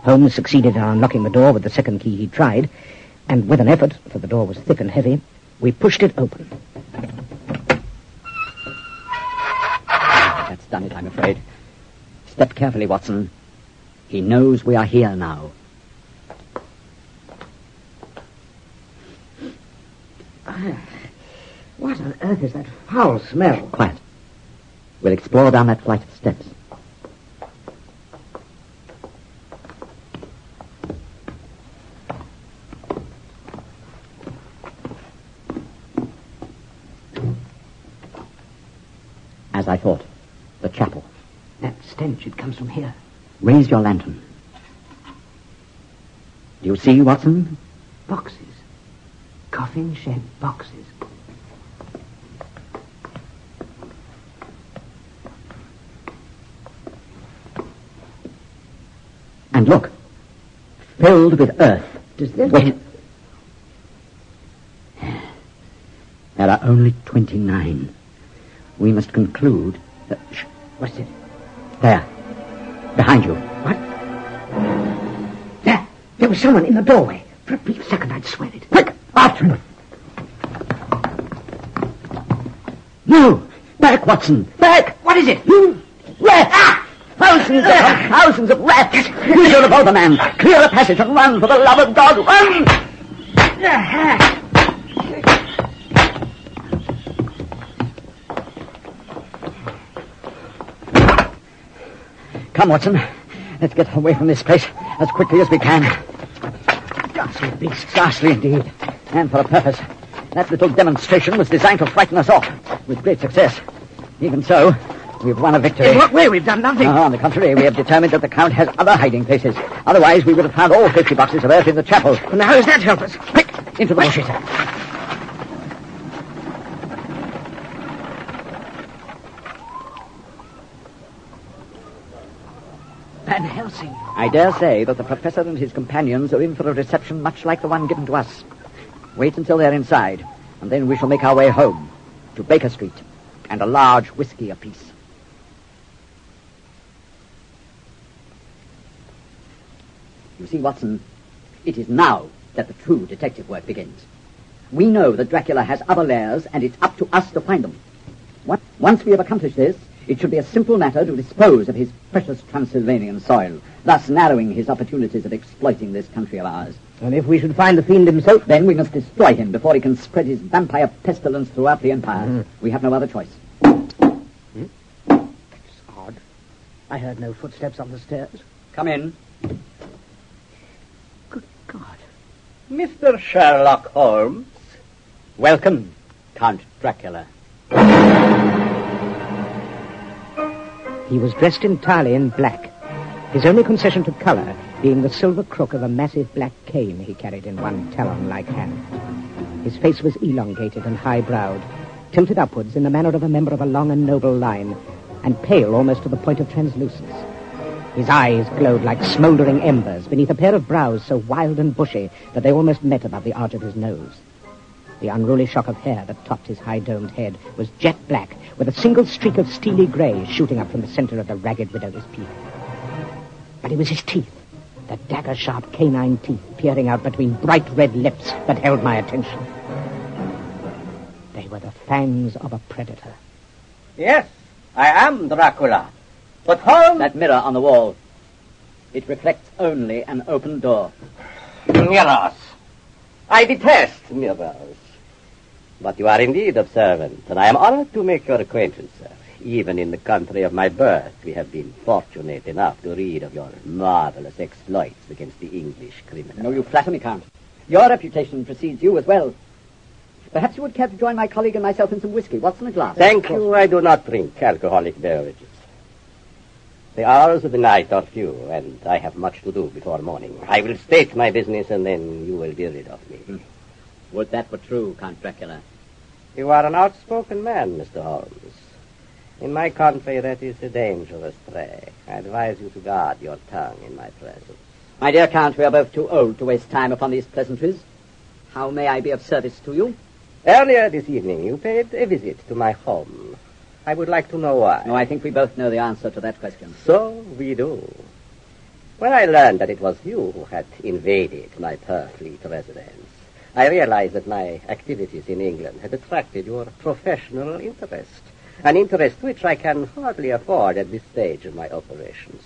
Holmes succeeded in unlocking the door with the second key he tried, and with an effort, for the door was thick and heavy, we pushed it open. That's done it, I'm afraid. Step carefully, Watson. He knows we are here now. What on earth is that foul smell? Quiet. We'll explore down that flight of steps. As I thought, the chapel. That stench, it comes from here. Raise your lantern. Do you see, Watson? Boxes. Coffin-shed boxes. And look, filled with earth. Does this... Wait. There are only 29. We must conclude that... Shh. What's it? There. Behind you. What? There was someone in the doorway. For a brief second, I'd swear it. Quick! After him! No! Back, Watson! Back! What is it? Rats! Ah! Thousands of rats! Use your revolver, man! Clear a passage and run, for the love of God! Run! Come, Watson. Let's get away from this place as quickly as we can. Ghastly beast. Ghastly indeed. And for a purpose. That little demonstration was designed to frighten us off, with great success. Even so, we've won a victory. In what way? We've done nothing. On the contrary, we have determined that the Count has other hiding places. Otherwise, we would have found all 50 boxes of earth in the chapel. And how does that help us? Quick! Into the bushes. Van Helsing. I dare say that the Professor and his companions are in for a reception much like the one given to us. Wait until they're inside, and then we shall make our way home, to Baker Street, and a large whiskey apiece. You see, Watson, it is now that the true detective work begins. We know that Dracula has other lairs, and it's up to us to find them. Once we have accomplished this, it should be a simple matter to dispose of his precious Transylvanian soil, thus narrowing his opportunities of exploiting this country of ours. And if we should find the fiend himself? Then we must destroy him before he can spread his vampire pestilence throughout the empire. We have no other choice. That's odd. I heard no footsteps on the stairs. Come in. Good God. Mr. Sherlock Holmes. Welcome, Count Dracula. He was dressed entirely in black, his only concession to colour being the silver crook of a massive black cane he carried in one talon-like hand. His face was elongated and high-browed, tilted upwards in the manner of a member of a long and noble line, and pale almost to the point of translucence. His eyes glowed like smouldering embers beneath a pair of brows so wild and bushy that they almost met above the arch of his nose. The unruly shock of hair that topped his high-domed head was jet black, with a single streak of steely grey shooting up from the center of the ragged widower's peak. But it was his teeth, the dagger-sharp canine teeth peering out between bright red lips that held my attention. They were the fangs of a predator. Yes, I am Dracula. But Holmes... That mirror on the wall. It reflects only an open door. Mirrors. I detest mirrors. But you are indeed observant, and I am honored to make your acquaintance, sir. Even in the country of my birth, we have been fortunate enough to read of your marvelous exploits against the English criminal. No, you flatter me, Count. Your reputation precedes you as well. Perhaps you would care to join my colleague and myself in some whiskey. What's in a glass? Thank you. I do not drink alcoholic beverages. The hours of the night are few, and I have much to do before morning. I will state my business, and then you will be rid of me. Would that were true, Count Dracula. You are an outspoken man, Mr. Holmes. In my country, that is a dangerous prey. I advise you to guard your tongue in my presence. My dear Count, we are both too old to waste time upon these pleasantries. How may I be of service to you? Earlier this evening, you paid a visit to my home. I would like to know why. No, I think we both know the answer to that question. So we do. When I learned that it was you who had invaded my Purfleet residence, I realized that my activities in England had attracted your professional interest, an interest which I can hardly afford at this stage of my operations.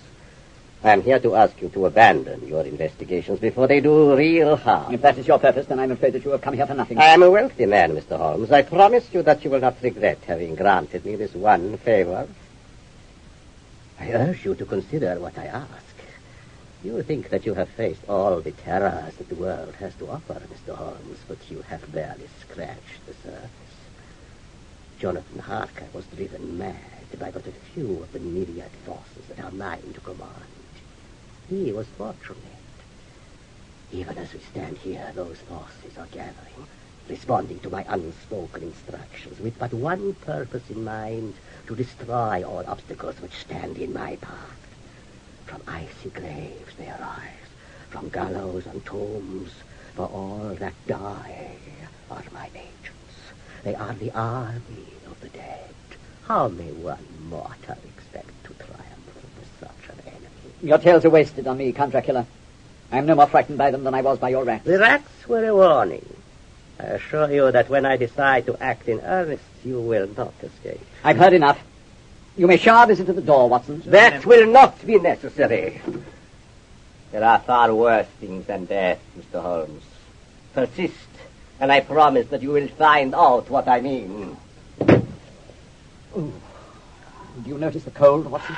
I am here to ask you to abandon your investigations before they do real harm. If that is your purpose, then I'm afraid that you have come here for nothing. I am a wealthy man, Mr. Holmes. I promise you that you will not regret having granted me this one favor. I urge you to consider what I ask. You think that you have faced all the terrors that the world has to offer, Mr. Holmes, but you have barely scratched the surface. Jonathan Harker was driven mad by but a few of the myriad forces that are mine to command. He was fortunate. Even as we stand here, those forces are gathering, responding to my unspoken instructions, with but one purpose in mind, to destroy all obstacles which stand in my path. From icy graves they arise, from gallows and tombs, for all that die are my agents. They are the army of the dead. How may one mortal expect to triumph over such an enemy? Your tales are wasted on me, Count Dracula. I am no more frightened by them than I was by your rats. The rats were a warning. I assure you that when I decide to act in earnest, you will not escape. I've heard enough. You may show our visit to the door, Watson. That will not be necessary. There are far worse things than death, Mr. Holmes. Persist, and I promise that you will find out what I mean. Ooh. Do you notice the cold, Watson?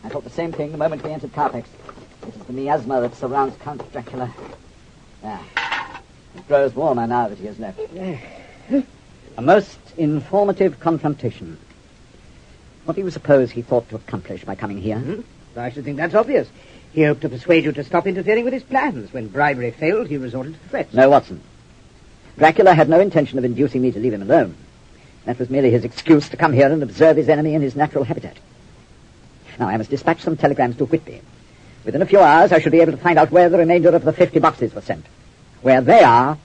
I thought the same thing the moment we entered Carfax. It is the miasma that surrounds Count Dracula. It grows warmer now that he has left. A most informative confrontation. What do you suppose he thought to accomplish by coming here? I should think that's obvious. He hoped to persuade you to stop interfering with his plans. When bribery failed, he resorted to threats. No, Watson. Dracula had no intention of inducing me to leave him alone. That was merely his excuse to come here and observe his enemy in his natural habitat. Now, I must dispatch some telegrams to Whitby. Within a few hours, I shall be able to find out where the remainder of the 50 boxes were sent. Where they are,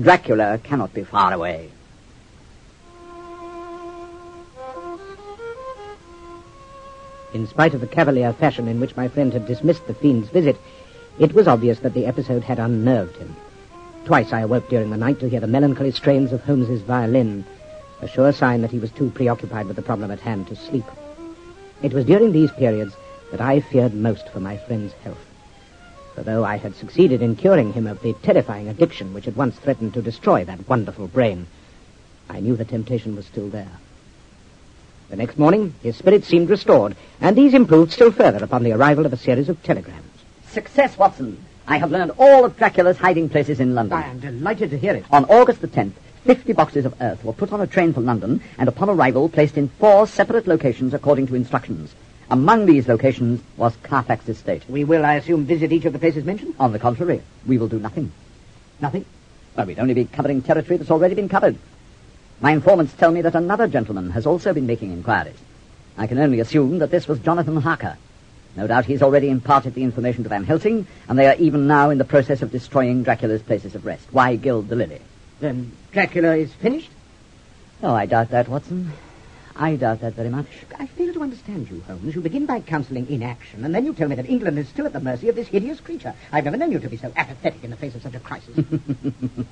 Dracula cannot be far away. In spite of the cavalier fashion in which my friend had dismissed the fiend's visit, it was obvious that the episode had unnerved him. Twice I awoke during the night to hear the melancholy strains of Holmes's violin, a sure sign that he was too preoccupied with the problem at hand to sleep. It was during these periods that I feared most for my friend's health. For though I had succeeded in curing him of the terrifying addiction which had once threatened to destroy that wonderful brain, I knew the temptation was still there. The next morning, his spirits seemed restored, and these improved still further upon the arrival of a series of telegrams. Success, Watson. I have learned all of Dracula's hiding places in London. I am delighted to hear it. On August the 10th, 50 boxes of earth were put on a train for London, and upon arrival placed in 4 separate locations according to instructions. Among these locations was Carfax Estate. We will, I assume, visit each of the places mentioned? On the contrary, we will do nothing. Nothing? Well, we'd only be covering territory that's already been covered. My informants tell me that another gentleman has also been making inquiries. I can only assume that this was Jonathan Harker. No doubt he's already imparted the information to Van Helsing, and they are even now in the process of destroying Dracula's places of rest. Why gild the lily? Then Dracula is finished? Oh, I doubt that, Watson. I doubt that very much. I fail to understand you, Holmes. You begin by counselling inaction, and then you tell me that England is still at the mercy of this hideous creature. I've never known you to be so apathetic in the face of such a crisis.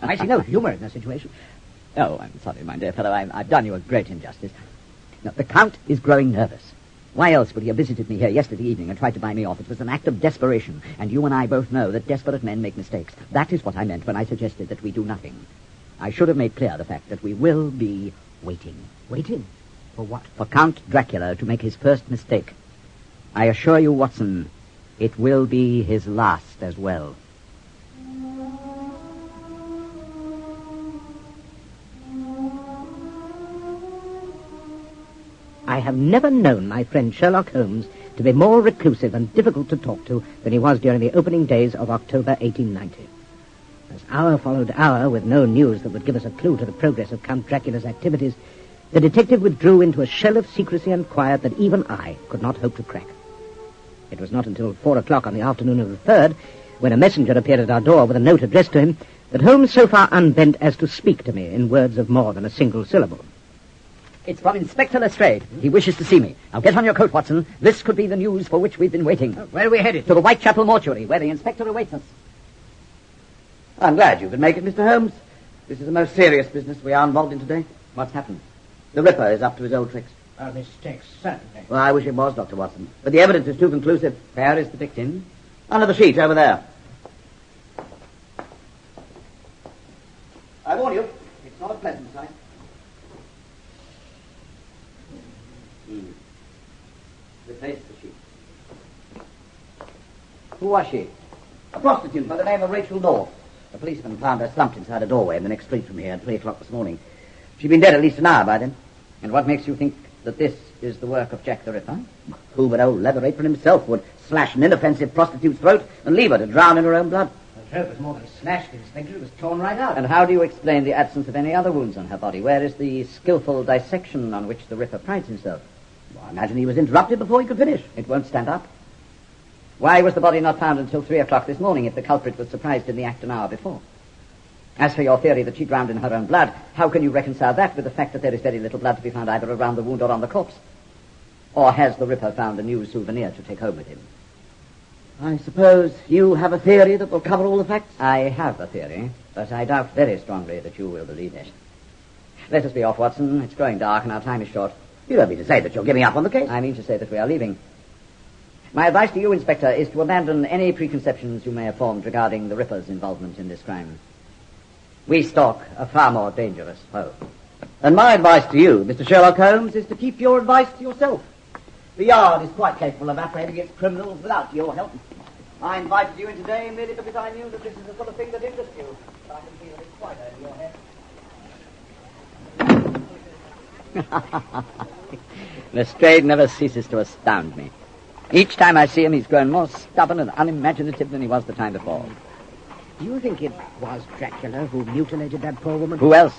I see no humour in the situation. Oh, I'm sorry, my dear fellow. I've done you a great injustice. No, the Count is growing nervous. Why else would he have visited me here yesterday evening and tried to buy me off? It was an act of desperation, and you and I both know that desperate men make mistakes. That is what I meant when I suggested that we do nothing. I should have made clear the fact that we will be waiting. Waiting? For what? For Count Dracula to make his first mistake. I assure you, Watson, it will be his last as well. I have never known my friend Sherlock Holmes to be more reclusive and difficult to talk to than he was during the opening days of October 1890. As hour followed hour with no news that would give us a clue to the progress of Count Dracula's activities, the detective withdrew into a shell of secrecy and quiet that even I could not hope to crack. It was not until 4 o'clock on the afternoon of the 3rd, when a messenger appeared at our door with a note addressed to him, that Holmes so far unbent as to speak to me in words of more than a single syllable. It's from Inspector Lestrade. He wishes to see me. Now get on your coat, Watson. This could be the news for which we've been waiting. Where are we headed? To the Whitechapel mortuary, where the inspector awaits us. I'm glad you could make it, Mr. Holmes. This is the most serious business we are involved in today. What's happened? The Ripper is up to his old tricks. A mistake, certainly. Well, I wish it was, Dr. Watson. But the evidence is too conclusive. Where is the victim? Under the sheet, over there. I warn you, it's not a pleasant sight. Replace the sheet. Who was she? A prostitute by the name of Rachel North. A policeman found her slumped inside a doorway in the next street from here at 3 o'clock this morning. She'd been dead at least an hour by then. And what makes you think that this is the work of Jack the Ripper? Who but old Leather Apron himself would slash an inoffensive prostitute's throat and leave her to drown in her own blood? The throat was more than slashed, Inspector. It was torn right out. And how do you explain the absence of any other wounds on her body? Where is the skillful dissection on which the Ripper prides himself? Well, I imagine he was interrupted before he could finish. It won't stand up. Why was the body not found until 3 o'clock this morning if the culprit was surprised in the act an hour before? As for your theory that she drowned in her own blood, how can you reconcile that with the fact that there is very little blood to be found either around the wound or on the corpse? Or has the Ripper found a new souvenir to take home with him? I suppose you have a theory that will cover all the facts? I have a theory, but I doubt very strongly that you will believe it. Let us be off, Watson. It's growing dark and our time is short. You don't mean to say that you're giving up on the case? I mean to say that we are leaving. My advice to you, Inspector, is to abandon any preconceptions you may have formed regarding the Ripper's involvement in this crime. We stalk a far more dangerous foe. And my advice to you, Mr. Sherlock Holmes, is to keep your advice to yourself. The Yard is quite capable of apprehending its criminals without your help. I invited you in today merely because I knew that this is the sort of thing that interests you. But I can feel that it's quite over your head. Lestrade never ceases to astound me. Each time I see him, he's grown more stubborn and unimaginative than he was the time before. Do you think it was Dracula who mutilated that poor woman? Who else?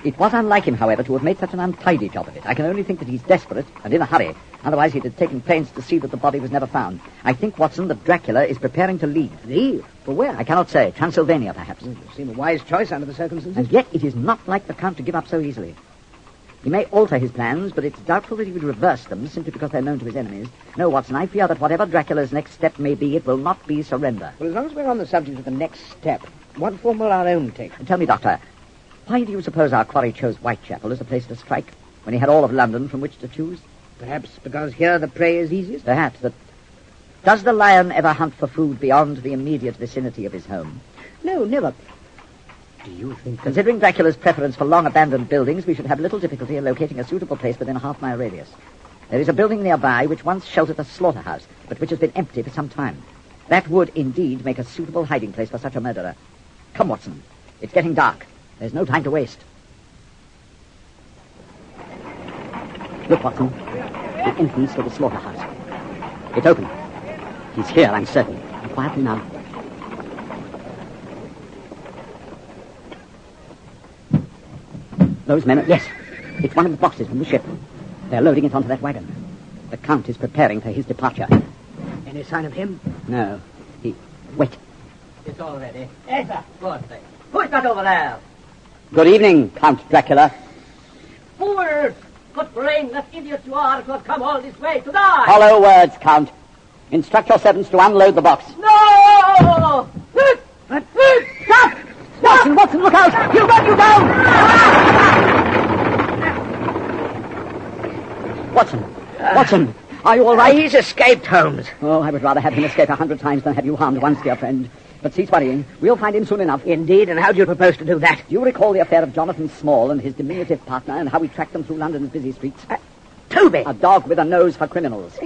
It was unlike him, however, to have made such an untidy job of it. I can only think that he's desperate and in a hurry. Otherwise, he'd have taken pains to see that the body was never found. I think, Watson, that Dracula is preparing to leave. Leave? For where? I cannot say. Transylvania, perhaps. You seem a wise choice under the circumstances. And yet it is not like the Count to give up so easily. He may alter his plans, but it's doubtful that he would reverse them simply because they're known to his enemies. No, Watson, I fear that whatever Dracula's next step may be, it will not be surrender. Well, as long as we're on the subject of the next step, what form will our own take? Tell me, Doctor, why do you suppose our quarry chose Whitechapel as a place to strike, when he had all of London from which to choose? Perhaps because here the prey is easiest? Perhaps, but does the lion ever hunt for food beyond the immediate vicinity of his home? No, never. Do you think that... Considering Dracula's preference for long-abandoned buildings, we should have little difficulty in locating a suitable place within a half-mile radius. There is a building nearby which once sheltered a slaughterhouse, but which has been empty for some time. That would, indeed, make a suitable hiding place for such a murderer. Come, Watson. It's getting dark. There's no time to waste. Look, Watson. The entrance to the slaughterhouse. It's open. He's here, I'm certain. Now, quietly now. Those men are... Yes, it's one of the boxes from the ship. They're loading it onto that wagon. The Count is preparing for his departure. Any sign of him? No. Wait. It's all ready. Yes, sir. Good thing. Who's that over there? Good evening, Count Dracula. Fools! Good brainless idiots you are who have come all this way to die! Hollow words, Count. Instruct your servants to unload the box. No! Stop! Watson, look out! He'll run you down! Watson, are you all right? He's escaped, Holmes. Oh, I would rather have him escape 100 times than have you harmed once, dear friend. But cease worrying. We'll find him soon enough. Indeed, and how do you propose to do that? Do you recall the affair of Jonathan Small and his diminutive partner and how we tracked them through London's busy streets? Toby! A dog with a nose for criminals.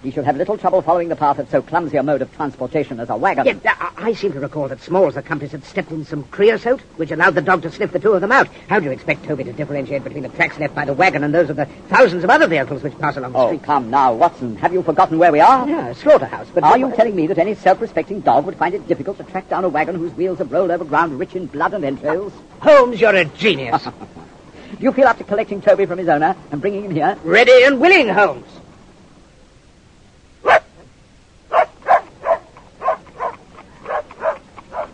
He should have little trouble following the path of so clumsy a mode of transportation as a wagon. Yeah, I seem to recall that Small's accomplice had stepped in some creosote, which allowed the dog to sniff the two of them out. How do you expect Toby to differentiate between the tracks left by the wagon and those of the thousands of other vehicles which pass along the street? Oh, come now, Watson. Have you forgotten where we are? Yeah, a slaughterhouse. But are you telling me that any self-respecting dog would find it difficult to track down a wagon whose wheels have rolled over ground rich in blood and entrails? Holmes, you're a genius. Do you feel up to collecting Toby from his owner and bringing him here? Ready and willing, Holmes.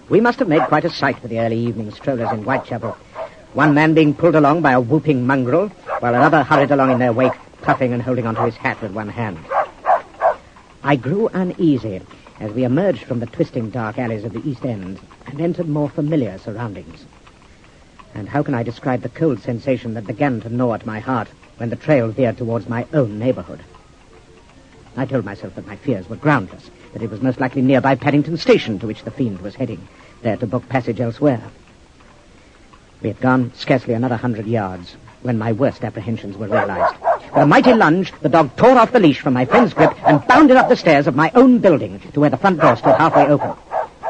We must have made quite a sight for the early evening strollers in Whitechapel. One man being pulled along by a whooping mongrel, while another hurried along in their wake, puffing and holding onto his hat with one hand. I grew uneasy as we emerged from the twisting dark alleys of the East End and entered more familiar surroundings. And how can I describe the cold sensation that began to gnaw at my heart when the trail veered towards my own neighborhood? I told myself that my fears were groundless, that it was most likely nearby Paddington Station to which the fiend was heading, there to book passage elsewhere. We had gone scarcely another 100 yards when my worst apprehensions were realized. With a mighty lunge, the dog tore off the leash from my friend's grip and bounded up the stairs of my own building to where the front door stood halfway open.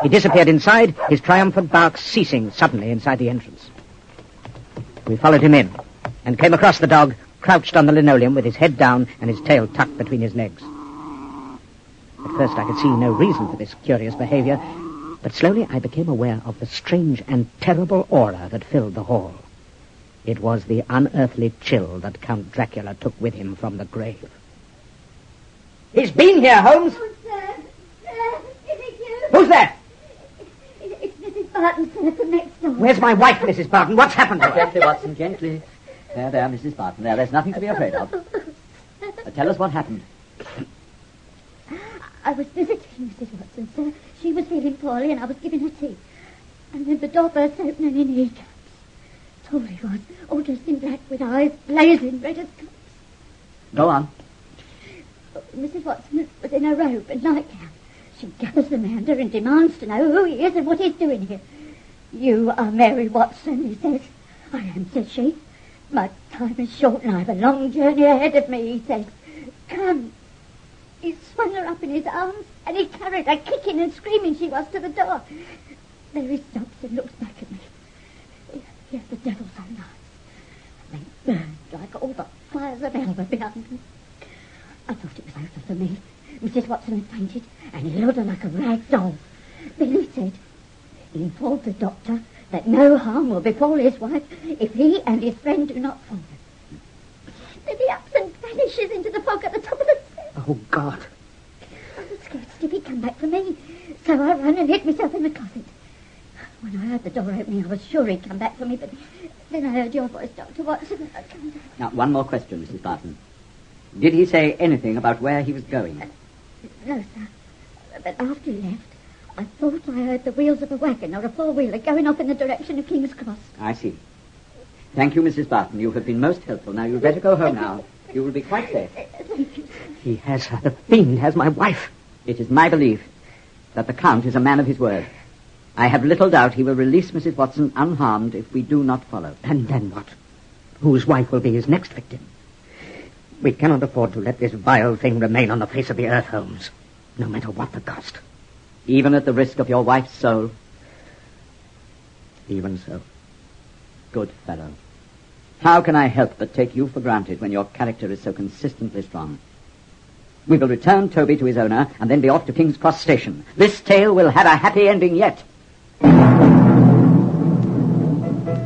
He disappeared inside, his triumphant bark ceasing suddenly inside the entrance. We followed him in and came across the dog, crouched on the linoleum with his head down and his tail tucked between his legs. At first I could see no reason for this curious behavior, but slowly I became aware of the strange and terrible aura that filled the hall. It was the unearthly chill that Count Dracula took with him from the grave. He's been here, Holmes! Oh, sir. Sir, is it you? Who's that? It's Mrs. Barton, sir, from next door. Where's my wife, Mrs. Barton? What's happened to her? Gently, Watson, gently. There, Mrs. Barton. There's nothing to be afraid of. Tell us what happened. I was visiting Mrs. Watson, sir. She was feeling poorly and I was giving her tea. And then the door burst open and in he comes. Tall he was, all dressed in black with eyes blazing red as cups. Go on. Mrs. Watson was in her robe and nightgown. She gathers them round her and demands to know who he is and what he's doing here. You are Mary Watson, he says. I am, says she. My time is short and I have a long journey ahead of me, he says. Come. He swung her up in his arms and he carried her, kicking and screaming she was, to the door. There he stops and looks back at me. Yes, the devil's own eyes. They burned like all the fires of hell were behind me. I thought it was over for me. Mrs. Watson had fainted and he held her like a rag doll. Then he said he informed the doctor that no harm will befall his wife if he and his friend do not follow. Then he ups and vanishes into the fog at the top of the stairs. Oh, God. I was scared stiff he'd come back for me, so I ran and hid myself in the closet. When I heard the door opening, I was sure he'd come back for me, but then I heard your voice, Dr. Watson. Now, one more question, Mrs. Barton. Did he say anything about where he was going? No, sir. But after he left, I thought I heard the wheels of a wagon or a four-wheeler going off in the direction of King's Cross. I see. Thank you, Mrs. Barton. You have been most helpful. Now, you'd better go home now. You will be quite safe. Thank you. He has her. The fiend has my wife. It is my belief that the Count is a man of his word. I have little doubt he will release Mrs. Watson unharmed if we do not follow. And then what? Whose wife will be his next victim? We cannot afford to let this vile thing remain on the face of the earth, Holmes, no matter what the cost. Even at the risk of your wife's soul? Even so. Good fellow. How can I help but take you for granted when your character is so consistently strong? We will return Toby to his owner and then be off to King's Cross Station. This tale will have a happy ending yet.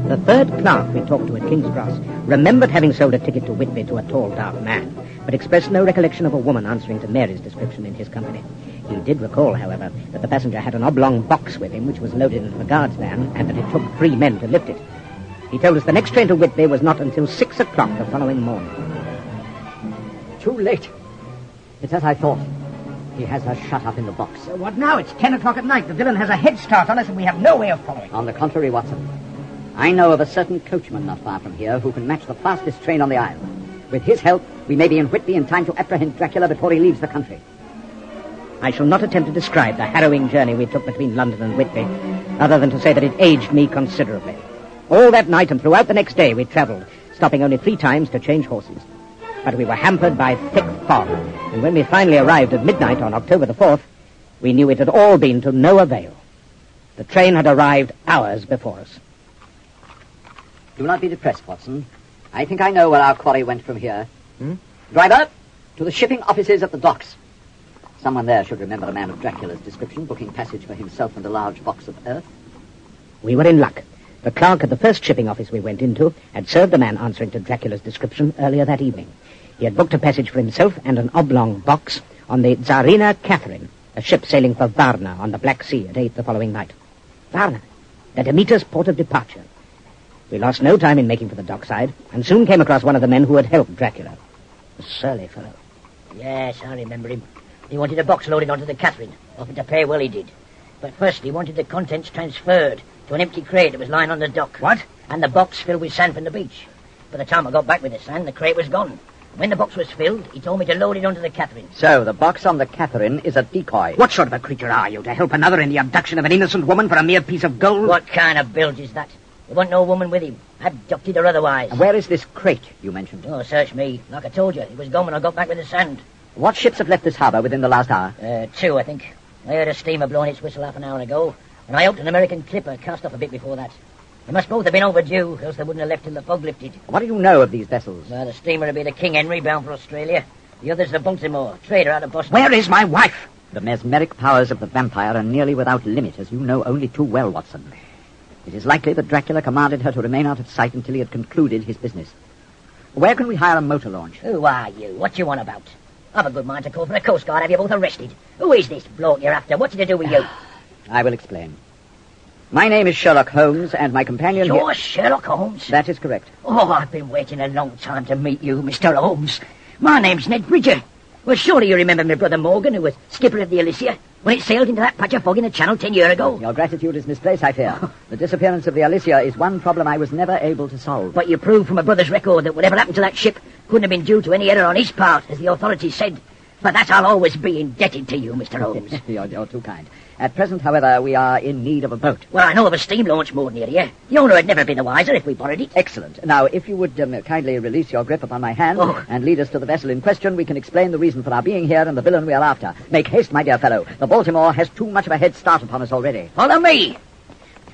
The third clerk we talked to at King's Cross remembered having sold a ticket to Whitby to a tall, dark man, but expressed no recollection of a woman answering to Mary's description in his company. He did recall, however, that the passenger had an oblong box with him which was loaded into the guard's van, and that it took 3 men to lift it. He told us the next train to Whitby was not until 6 o'clock the following morning. Too late. It's as I thought. He has her shut up in the box. So what now? It's 10 o'clock at night. The villain has a head start on us, and we have no way of following. On the contrary, Watson, I know of a certain coachman not far from here who can match the fastest train on the isle. With his help, we may be in Whitby in time to apprehend Dracula before he leaves the country. I shall not attempt to describe the harrowing journey we took between London and Whitby, other than to say that it aged me considerably. All that night and throughout the next day we travelled, stopping only 3 times to change horses. But we were hampered by thick fog, and when we finally arrived at midnight on October the 4th, we knew it had all been to no avail. The train had arrived hours before us. Do not be depressed, Watson. I think I know where our quarry went from here. Driver, to the shipping offices at the docks. Someone there should remember a man of Dracula's description, booking passage for himself and a large box of earth. We were in luck. The clerk at the first shipping office we went into had served the man answering to Dracula's description earlier that evening. He had booked a passage for himself and an oblong box on the Tsarina Catherine, a ship sailing for Varna on the Black Sea at 8 the following night. Varna, the Demeter's port of departure. We lost no time in making for the dockside, and soon came across one of the men who had helped Dracula. A surly fellow. Yes, I remember him. He wanted a box loaded onto the Catherine. Offered to pay well, he did. But first he wanted the contents transferred to an empty crate that was lying on the dock. What? And the box filled with sand from the beach. By the time I got back with the sand, the crate was gone. When the box was filled, he told me to load it onto the Catherine. So, the box on the Catherine is a decoy. What sort of a creature are you, to help another in the abduction of an innocent woman for a mere piece of gold? What kind of bilge is that? There wasn't no woman with him, abducted or otherwise. And where is this crate you mentioned? Oh, search me. Like I told you, it was gone when I got back with the sand. What ships have left this harbour within the last hour? 2, I think. I heard a steamer blowing its whistle half an hour ago, and I hoped an American clipper cast off a bit before that. They must both have been overdue, else they wouldn't have left till the fog lifted. What do you know of these vessels? Well, the steamer will be the King Henry, bound for Australia. The other's the Baltimore, trader out of Boston. Where is my wife? The mesmeric powers of the vampire are nearly without limit, as you know only too well, Watson. It is likely that Dracula commanded her to remain out of sight until he had concluded his business. Where can we hire a motor launch? Who are you? What you want about? I've a good mind to call for a Coast Guard, have you both arrested. Who is this bloke you're after? What's it to do with you? I will explain. My name is Sherlock Holmes, and my companion You're here... Sherlock Holmes? That is correct. Oh, I've been waiting a long time to meet you, Mr. Holmes. My name's Ned Bridger. Well, surely you remember my brother Morgan, who was skipper of the Alicia, when it sailed into that patch of fog in the Channel 10 years ago. Your gratitude is misplaced, I fear. The disappearance of the Alicia is one problem I was never able to solve. But you proved from my brother's record that whatever happened to that ship couldn't have been due to any error on his part, as the authorities said. For that I'll always be indebted to you, Mr. Holmes. You're too kind. At present, however, we are in need of a boat. Well, I know of a steam launch moored near here. The owner had never been the wiser if we borrowed it. Excellent. Now, if you would kindly release your grip upon my hand and lead us to the vessel in question, we can explain the reason for our being here and the villain we are after. Make haste, my dear fellow. The Baltimore has too much of a head start upon us already. Follow me.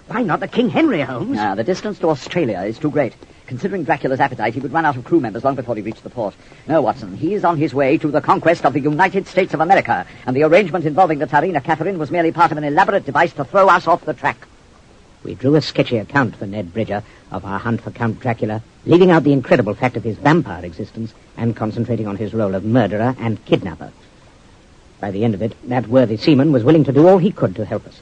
Why not the King Henry, Holmes? The distance to Australia is too great. Considering Dracula's appetite, he would run out of crew members long before he reached the port. No, Watson, he is on his way to the conquest of the United States of America, and the arrangement involving the Tsarina Catherine was merely part of an elaborate device to throw us off the track. We drew a sketchy account for Ned Bridger of our hunt for Count Dracula, leaving out the incredible fact of his vampire existence and concentrating on his role of murderer and kidnapper. By the end of it, that worthy seaman was willing to do all he could to help us.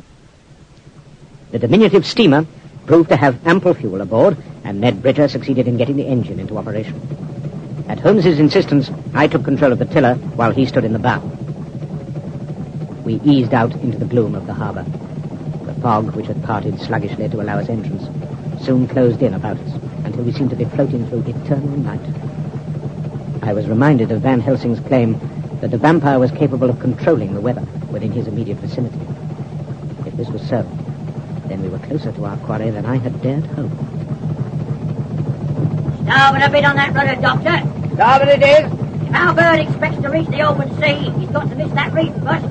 The diminutive steamer proved to have ample fuel aboard, and Ned Bridger succeeded in getting the engine into operation. At Holmes's insistence, I took control of the tiller while he stood in the bow. We eased out into the gloom of the harbour. The fog, which had parted sluggishly to allow us entrance, soon closed in about us until we seemed to be floating through eternal night. I was reminded of Van Helsing's claim that the vampire was capable of controlling the weather within his immediate vicinity. If this was so, then we were closer to our quarry than I had dared hope. Starboard a bit on that rudder, Doctor. Starboard it is. If our bird expects to reach the open sea, he's got to miss that reef first.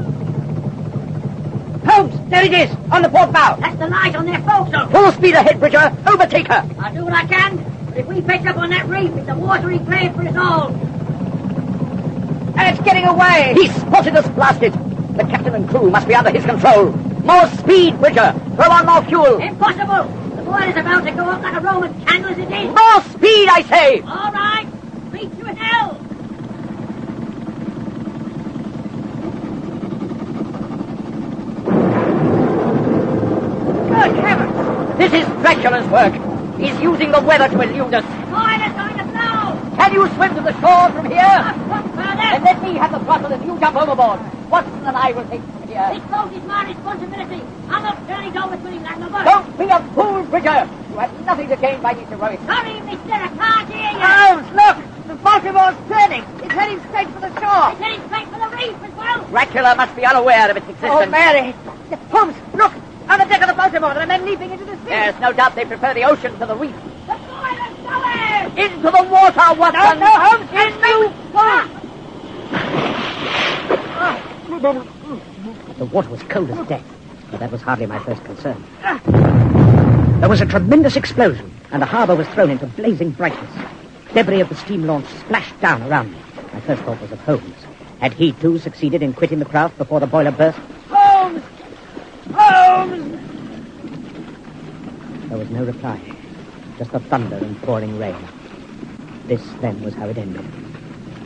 Holmes, there it is, on the port bow. That's the light on their forecastle. Full speed ahead, Bridger! Overtake her! I'll do what I can, but if we pitch up on that reef, it's a watery grave for us all. And it's getting away. He spotted us, blast it! The captain and crew must be under his control. More speed, Bridger! Throw on more fuel! Impossible! The boiler is about to go up like a Roman candle as it is. More speed, I say! All right. Reach to hell. This is Dracula's work. He's using the weather to elude us. Silence on the floor! Can you swim to the shore from here? Further! Then let me have the throttle and you jump overboard. Watson and I will take you from here. This boat is my responsibility. I'm not turning over swinging like the boat. Don't be a fool, Bridger. You have nothing to gain by these heroics. Sorry, mister, I can't hear you. Holmes, look! The Baltimore's turning. It's heading straight for the shore. It's heading straight for the reef as well. Dracula must be unaware of its existence. Oh, Mary! Holmes, look! On the deck of the Baltimore, there are men leaping into the sea. There's no doubt they prefer the ocean to the reef. The boiler's going! Into the water, Watson! No, Holmes! The water was cold as death, but that was hardly my first concern. There was a tremendous explosion, and the harbour was thrown into blazing brightness. Debris of the steam launch splashed down around me. My first thought was of Holmes. Had he, too, succeeded in quitting the craft before the boiler burst? Holmes! Holmes! There was no reply, just the thunder and pouring rain. This, then, was how it ended.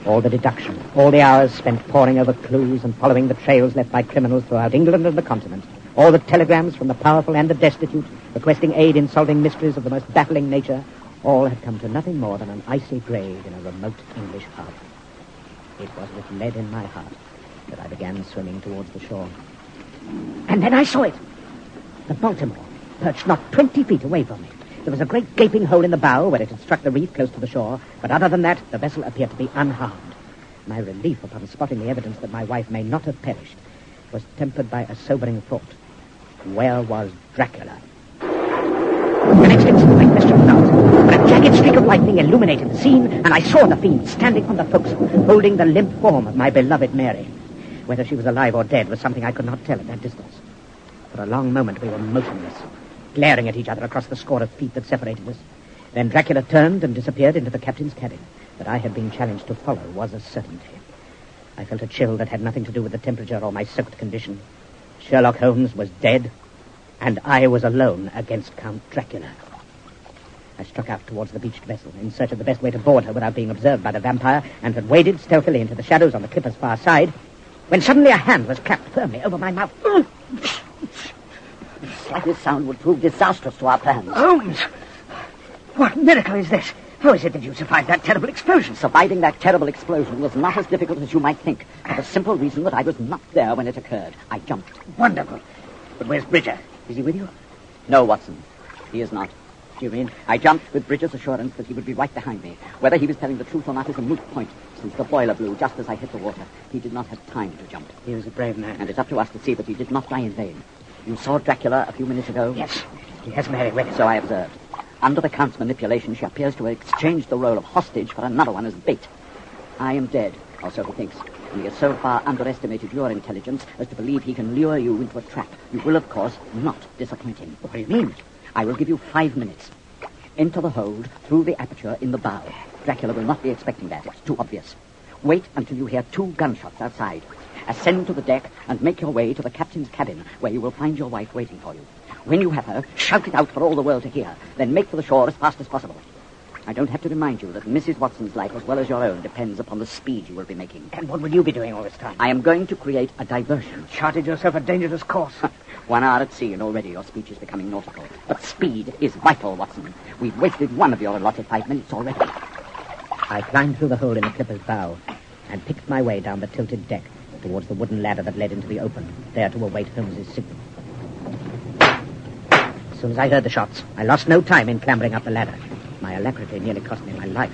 All the deduction, all the hours spent poring over clues and following the trails left by criminals throughout England and the continent, all the telegrams from the powerful and the destitute requesting aid in solving mysteries of the most baffling nature, all had come to nothing more than an icy grave in a remote English harbour. It was with lead in my heart that I began swimming towards the shore. And then I saw it. The Baltimore, perched not 20 feet away from me. There was a great gaping hole in the bow where it had struck the reef close to the shore, but other than that, the vessel appeared to be unharmed. My relief upon spotting the evidence that my wife may not have perished was tempered by a sobering thought. Where was Dracula? The next instant, I questioned not, but a jagged streak of lightning illuminated the scene, and I saw the fiend standing on the forecastle, holding the limp form of my beloved Mary. Whether she was alive or dead was something I could not tell at that distance. For a long moment, we were motionless, glaring at each other across the score of feet that separated us. Then Dracula turned and disappeared into the captain's cabin. That I had been challenged to follow was a certainty. I felt a chill that had nothing to do with the temperature or my soaked condition. Sherlock Holmes was dead, and I was alone against Count Dracula. I struck out towards the beached vessel in search of the best way to board her without being observed by the vampire, and had waded stealthily into the shadows on the clipper's far side, when suddenly a hand was clapped firmly over my mouth. The slightest sound would prove disastrous to our plans. Holmes! What miracle is this? How is it that you survived that terrible explosion? Surviving that terrible explosion was not as difficult as you might think, for the simple reason that I was not there when it occurred. I jumped. Wonderful. But where's Bridger? Is he with you? No, Watson. He is not. You mean? I jumped with Bridger's assurance that he would be right behind me. Whether he was telling the truth or not is a moot point, since the boiler blew just as I hit the water. He did not have time to jump. He was a brave man. And it's up to us to see that he did not die in vain. You saw Dracula a few minutes ago? Yes. He has Mary with him. So I observed. Under the Count's manipulation, she appears to have exchanged the role of hostage for another one as bait. I am dead, or so he thinks. And he has so far underestimated your intelligence as to believe he can lure you into a trap. You will, of course, not disappoint him. What do you mean? I will give you 5 minutes. Enter the hold through the aperture in the bow. Dracula will not be expecting that. It's too obvious. Wait until you hear 2 gunshots outside. Ascend to the deck and make your way to the captain's cabin, where you will find your wife waiting for you. When you have her, shout it out for all the world to hear. Then make for the shore as fast as possible. I don't have to remind you that Mrs. Watson's life, as well as your own, depends upon the speed you will be making. And what will you be doing all this time? I am going to create a diversion. Charted yourself a dangerous course. 1 hour at sea, and already your speech is becoming nautical. But speed is vital, Watson. We've wasted one of your allotted 5 minutes already. I climbed through the hole in the clipper's bow and picked my way down the tilted deck towards the wooden ladder that led into the open, there to await Holmes's signal. As soon as I heard the shots, I lost no time in clambering up the ladder. My alacrity nearly cost me my life.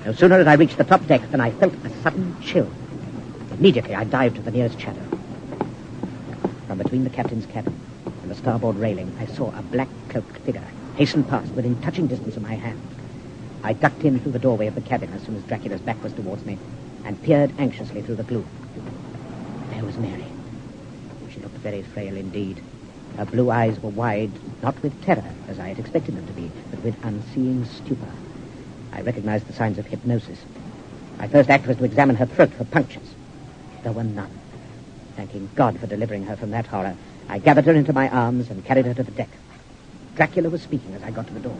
No sooner had I reached the top deck than I felt a sudden chill. Immediately I dived to the nearest shadow. From between the captain's cabin and the starboard railing, I saw a black-cloaked figure hasten past within touching distance of my hand. I ducked in through the doorway of the cabin as soon as Dracula's back was towards me and peered anxiously through the gloom. There was Mary. She looked very frail indeed. Her blue eyes were wide, not with terror, as I had expected them to be, but with unseeing stupor. I recognized the signs of hypnosis. My first act was to examine her throat for punctures. There were none. Thanking God for delivering her from that horror, I gathered her into my arms and carried her to the deck. Dracula was speaking as I got to the door.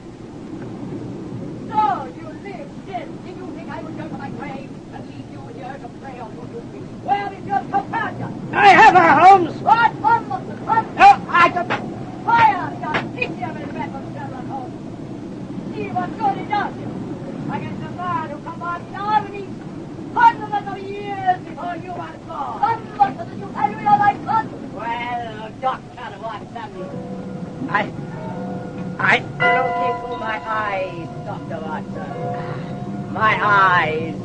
So, you live still. Did you think I would go to my grave and leave you here to prey on your duty? Where is your companion? I have her, Holmes! What? One, Watson, one. No, I don't... Fire! You picture of a weapon, And we are like God. Well, Dr. Watson, I look into my eyes, Dr. Watson. My eyes.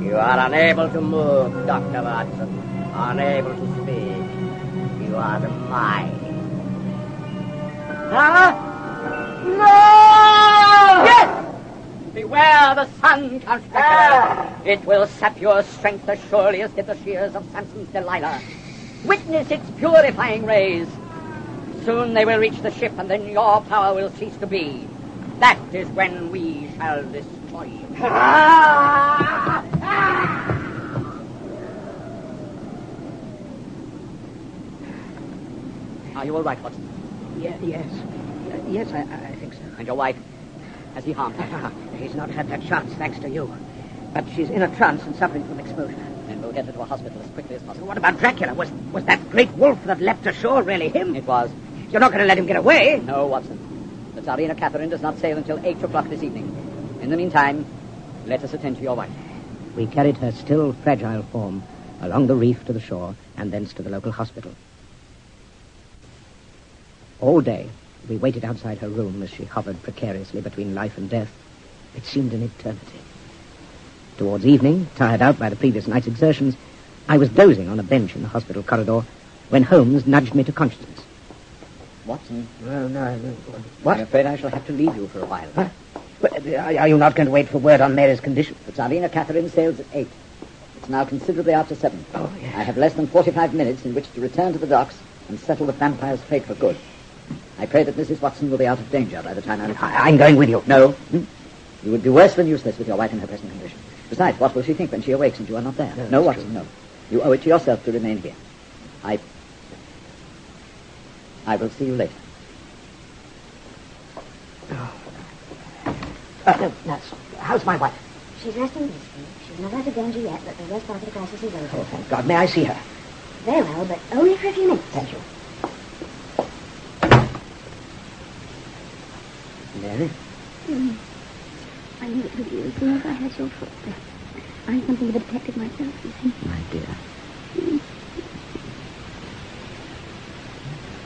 You are unable to move, Dr. Watson. Unable to speak. You are mine. Huh? No! Yes! Beware the sun, Count Dracula. It will sap your strength as surely as did the shears of Samson's Delilah. Witness its purifying rays. Soon they will reach the ship, and then your power will cease to be. That is when we shall destroy you. Are you all right, Watson? Yes, I think so. And your wife? Has he harmed her? He's not had that chance, thanks to you. But she's in a trance and suffering from exposure. Then we'll get her to a hospital as quickly as possible. What about Dracula? Was that great wolf that leapt ashore really him? It was. You're not going to let him get away? No, Watson. The Tsarina Catherine does not sail until 8 o'clock this evening. In the meantime, let us attend to your wife. We carried her still fragile form along the reef to the shore and thence to the local hospital. All day, we waited outside her room as she hovered precariously between life and death. It seemed an eternity. Towards evening, tired out by the previous night's exertions, I was dozing on a bench in the hospital corridor when Holmes nudged me to consciousness. Watson? No. What? I'm afraid I shall have to leave you for a while. Huh? Are you not going to wait for word on Mary's condition? The Tsarina Catherine sails at 8. It's now considerably after 7. Oh, yes. I have less than 45 minutes in which to return to the docks and settle the vampire's fate for good. I pray that Mrs. Watson will be out of danger by the time I return. I'm going with you. No. You would be worse than useless with your wife in her present condition. Besides, what will she think when she awakes and you are not there? No, Watson, no. You owe it to yourself to remain here. I will see you later. Nurse, how's my wife? She's resting peacefully. She's not out of danger yet, but the worst part of the crisis is over. Oh, thank God. May I see her? Very well, but only for a few minutes. Thank you. Mary? I knew it was you as soon as I heard your footsteps. I'm something of a detective myself, you see. My dear.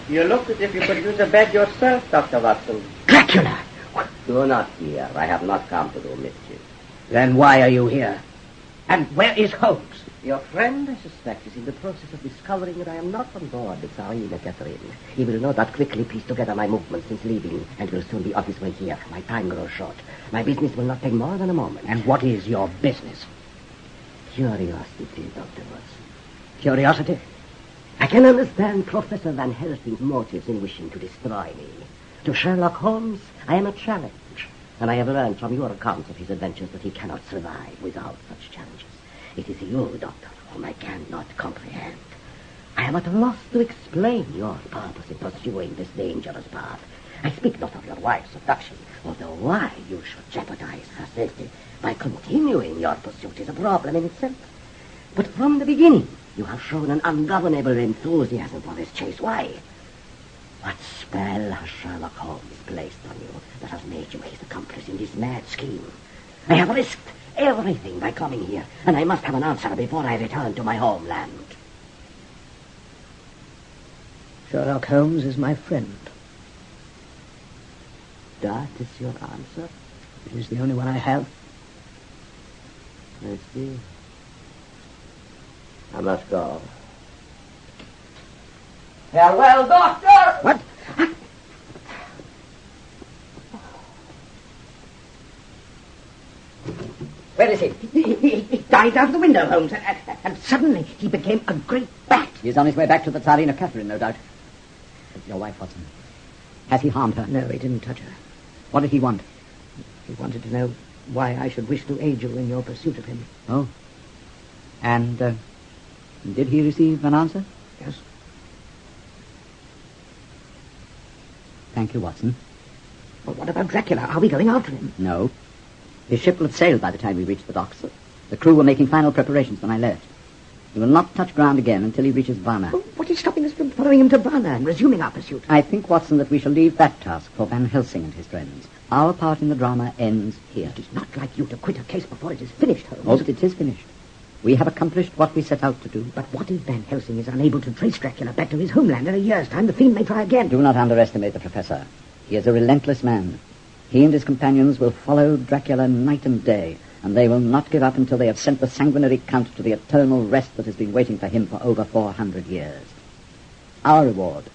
You look as if you could use a bed yourself, Dr. Watson. Dracula! Do not fear. I have not come to do mischief. Then why are you here? And where is Holmes? Your friend, I suspect, is in the process of discovering that I am not on board the Tsarina Catherine. He will no doubt quickly piece together my movements since leaving, and will soon be on his way here. My time grows short. My business will not take more than a moment. And what is your business? Curiosity, Dr. Watson. Curiosity? I can understand Professor Van Helsing's motives in wishing to destroy me. To Sherlock Holmes, I am a challenge, and I have learned from your accounts of his adventures that he cannot survive without such challenges. It is you, Doctor, whom I cannot comprehend. I am at a loss to explain your purpose in pursuing this dangerous path. I speak not of your wife's abduction, although why you should jeopardize her safety by continuing your pursuit is a problem in itself. But from the beginning, you have shown an ungovernable enthusiasm for this chase. Why? What spell has Sherlock Holmes placed on you that has made you his accomplice in this mad scheme? I have risked everything by coming here, and I must have an answer before I return to my homeland. Sherlock Holmes is my friend. That is your answer? It is the only one I have. I see. I must go. Farewell, Doctor! What? Where is he? He dived out of the window, Holmes, and suddenly he became a great bat. He's on his way back to the Tsarina Catherine, no doubt. Your wife, Watson. Has he harmed her? No, he didn't touch her. What did he want? He wanted to know why I should wish to aid you in your pursuit of him. Oh. And, did he receive an answer? Yes. Thank you, Watson. Well, what about Dracula? Are we going after him? No. His ship will have sailed by the time we reach the docks. The crew were making final preparations when I left. He will not touch ground again until he reaches Varna. Well, what is stopping us from following him to Varna and resuming our pursuit? I think, Watson, that we shall leave that task for Van Helsing and his friends. Our part in the drama ends here. It is not like you to quit a case before it is finished, Holmes. Oh, but it is finished. We have accomplished what we set out to do. But what if Van Helsing is unable to trace Dracula back to his homeland in a year's time? The fiend may try again. Do not underestimate the Professor. He is a relentless man. He and his companions will follow Dracula night and day, and they will not give up until they have sent the sanguinary Count to the eternal rest that has been waiting for him for over 400 years. Our reward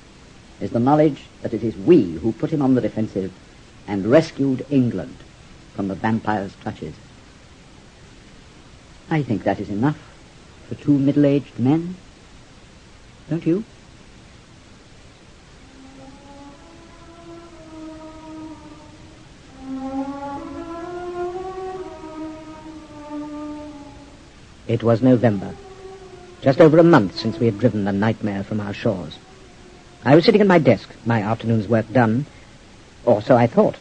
is the knowledge that it is we who put him on the defensive and rescued England from the vampire's clutches. I think that is enough for two middle-aged men. Don't you? It was November, just over a month since we had driven the nightmare from our shores. I was sitting at my desk, my afternoon's work done, or so I thought.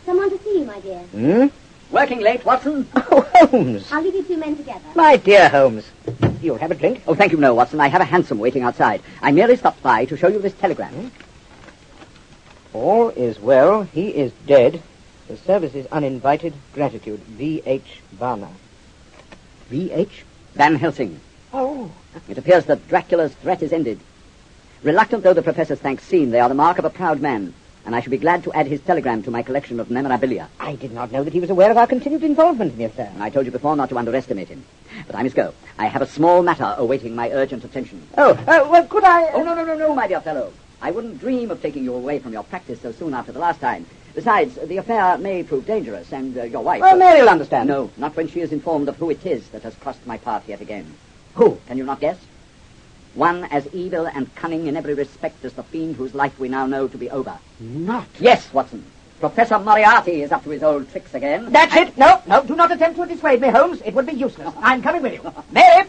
Someone to see you, my dear. Working late, Watson? Oh, Holmes! I'll leave you two men together. My dear Holmes, you'll have a drink? Oh, thank you, no, Watson. I have a hansom waiting outside. I merely stopped by to show you this telegram. All is well. He is dead. The service is uninvited. Gratitude. V.H. Varner. V.H.? Van Helsing. Oh. It appears that Dracula's threat is ended. Reluctant though the Professor's thanks seem, they are the mark of a proud man, and I should be glad to add his telegram to my collection of memorabilia. I did not know that he was aware of our continued involvement in the affair. I told you before not to underestimate him. But I must go. I have a small matter awaiting my urgent attention. Well, could I... Oh, no, my dear fellow. I wouldn't dream of taking you away from your practice so soon after the last time. Besides, the affair may prove dangerous, and your wife... Well, Mary will understand. No, not when she is informed of who it is that has crossed my path yet again. Who? Can you not guess? One as evil and cunning in every respect as the fiend whose life we now know to be over. Not? Yes, Watson. Professor Moriarty is up to his old tricks again. That's it. No, do not attempt to dissuade me, Holmes. It would be useless. I'm coming with you. Mary!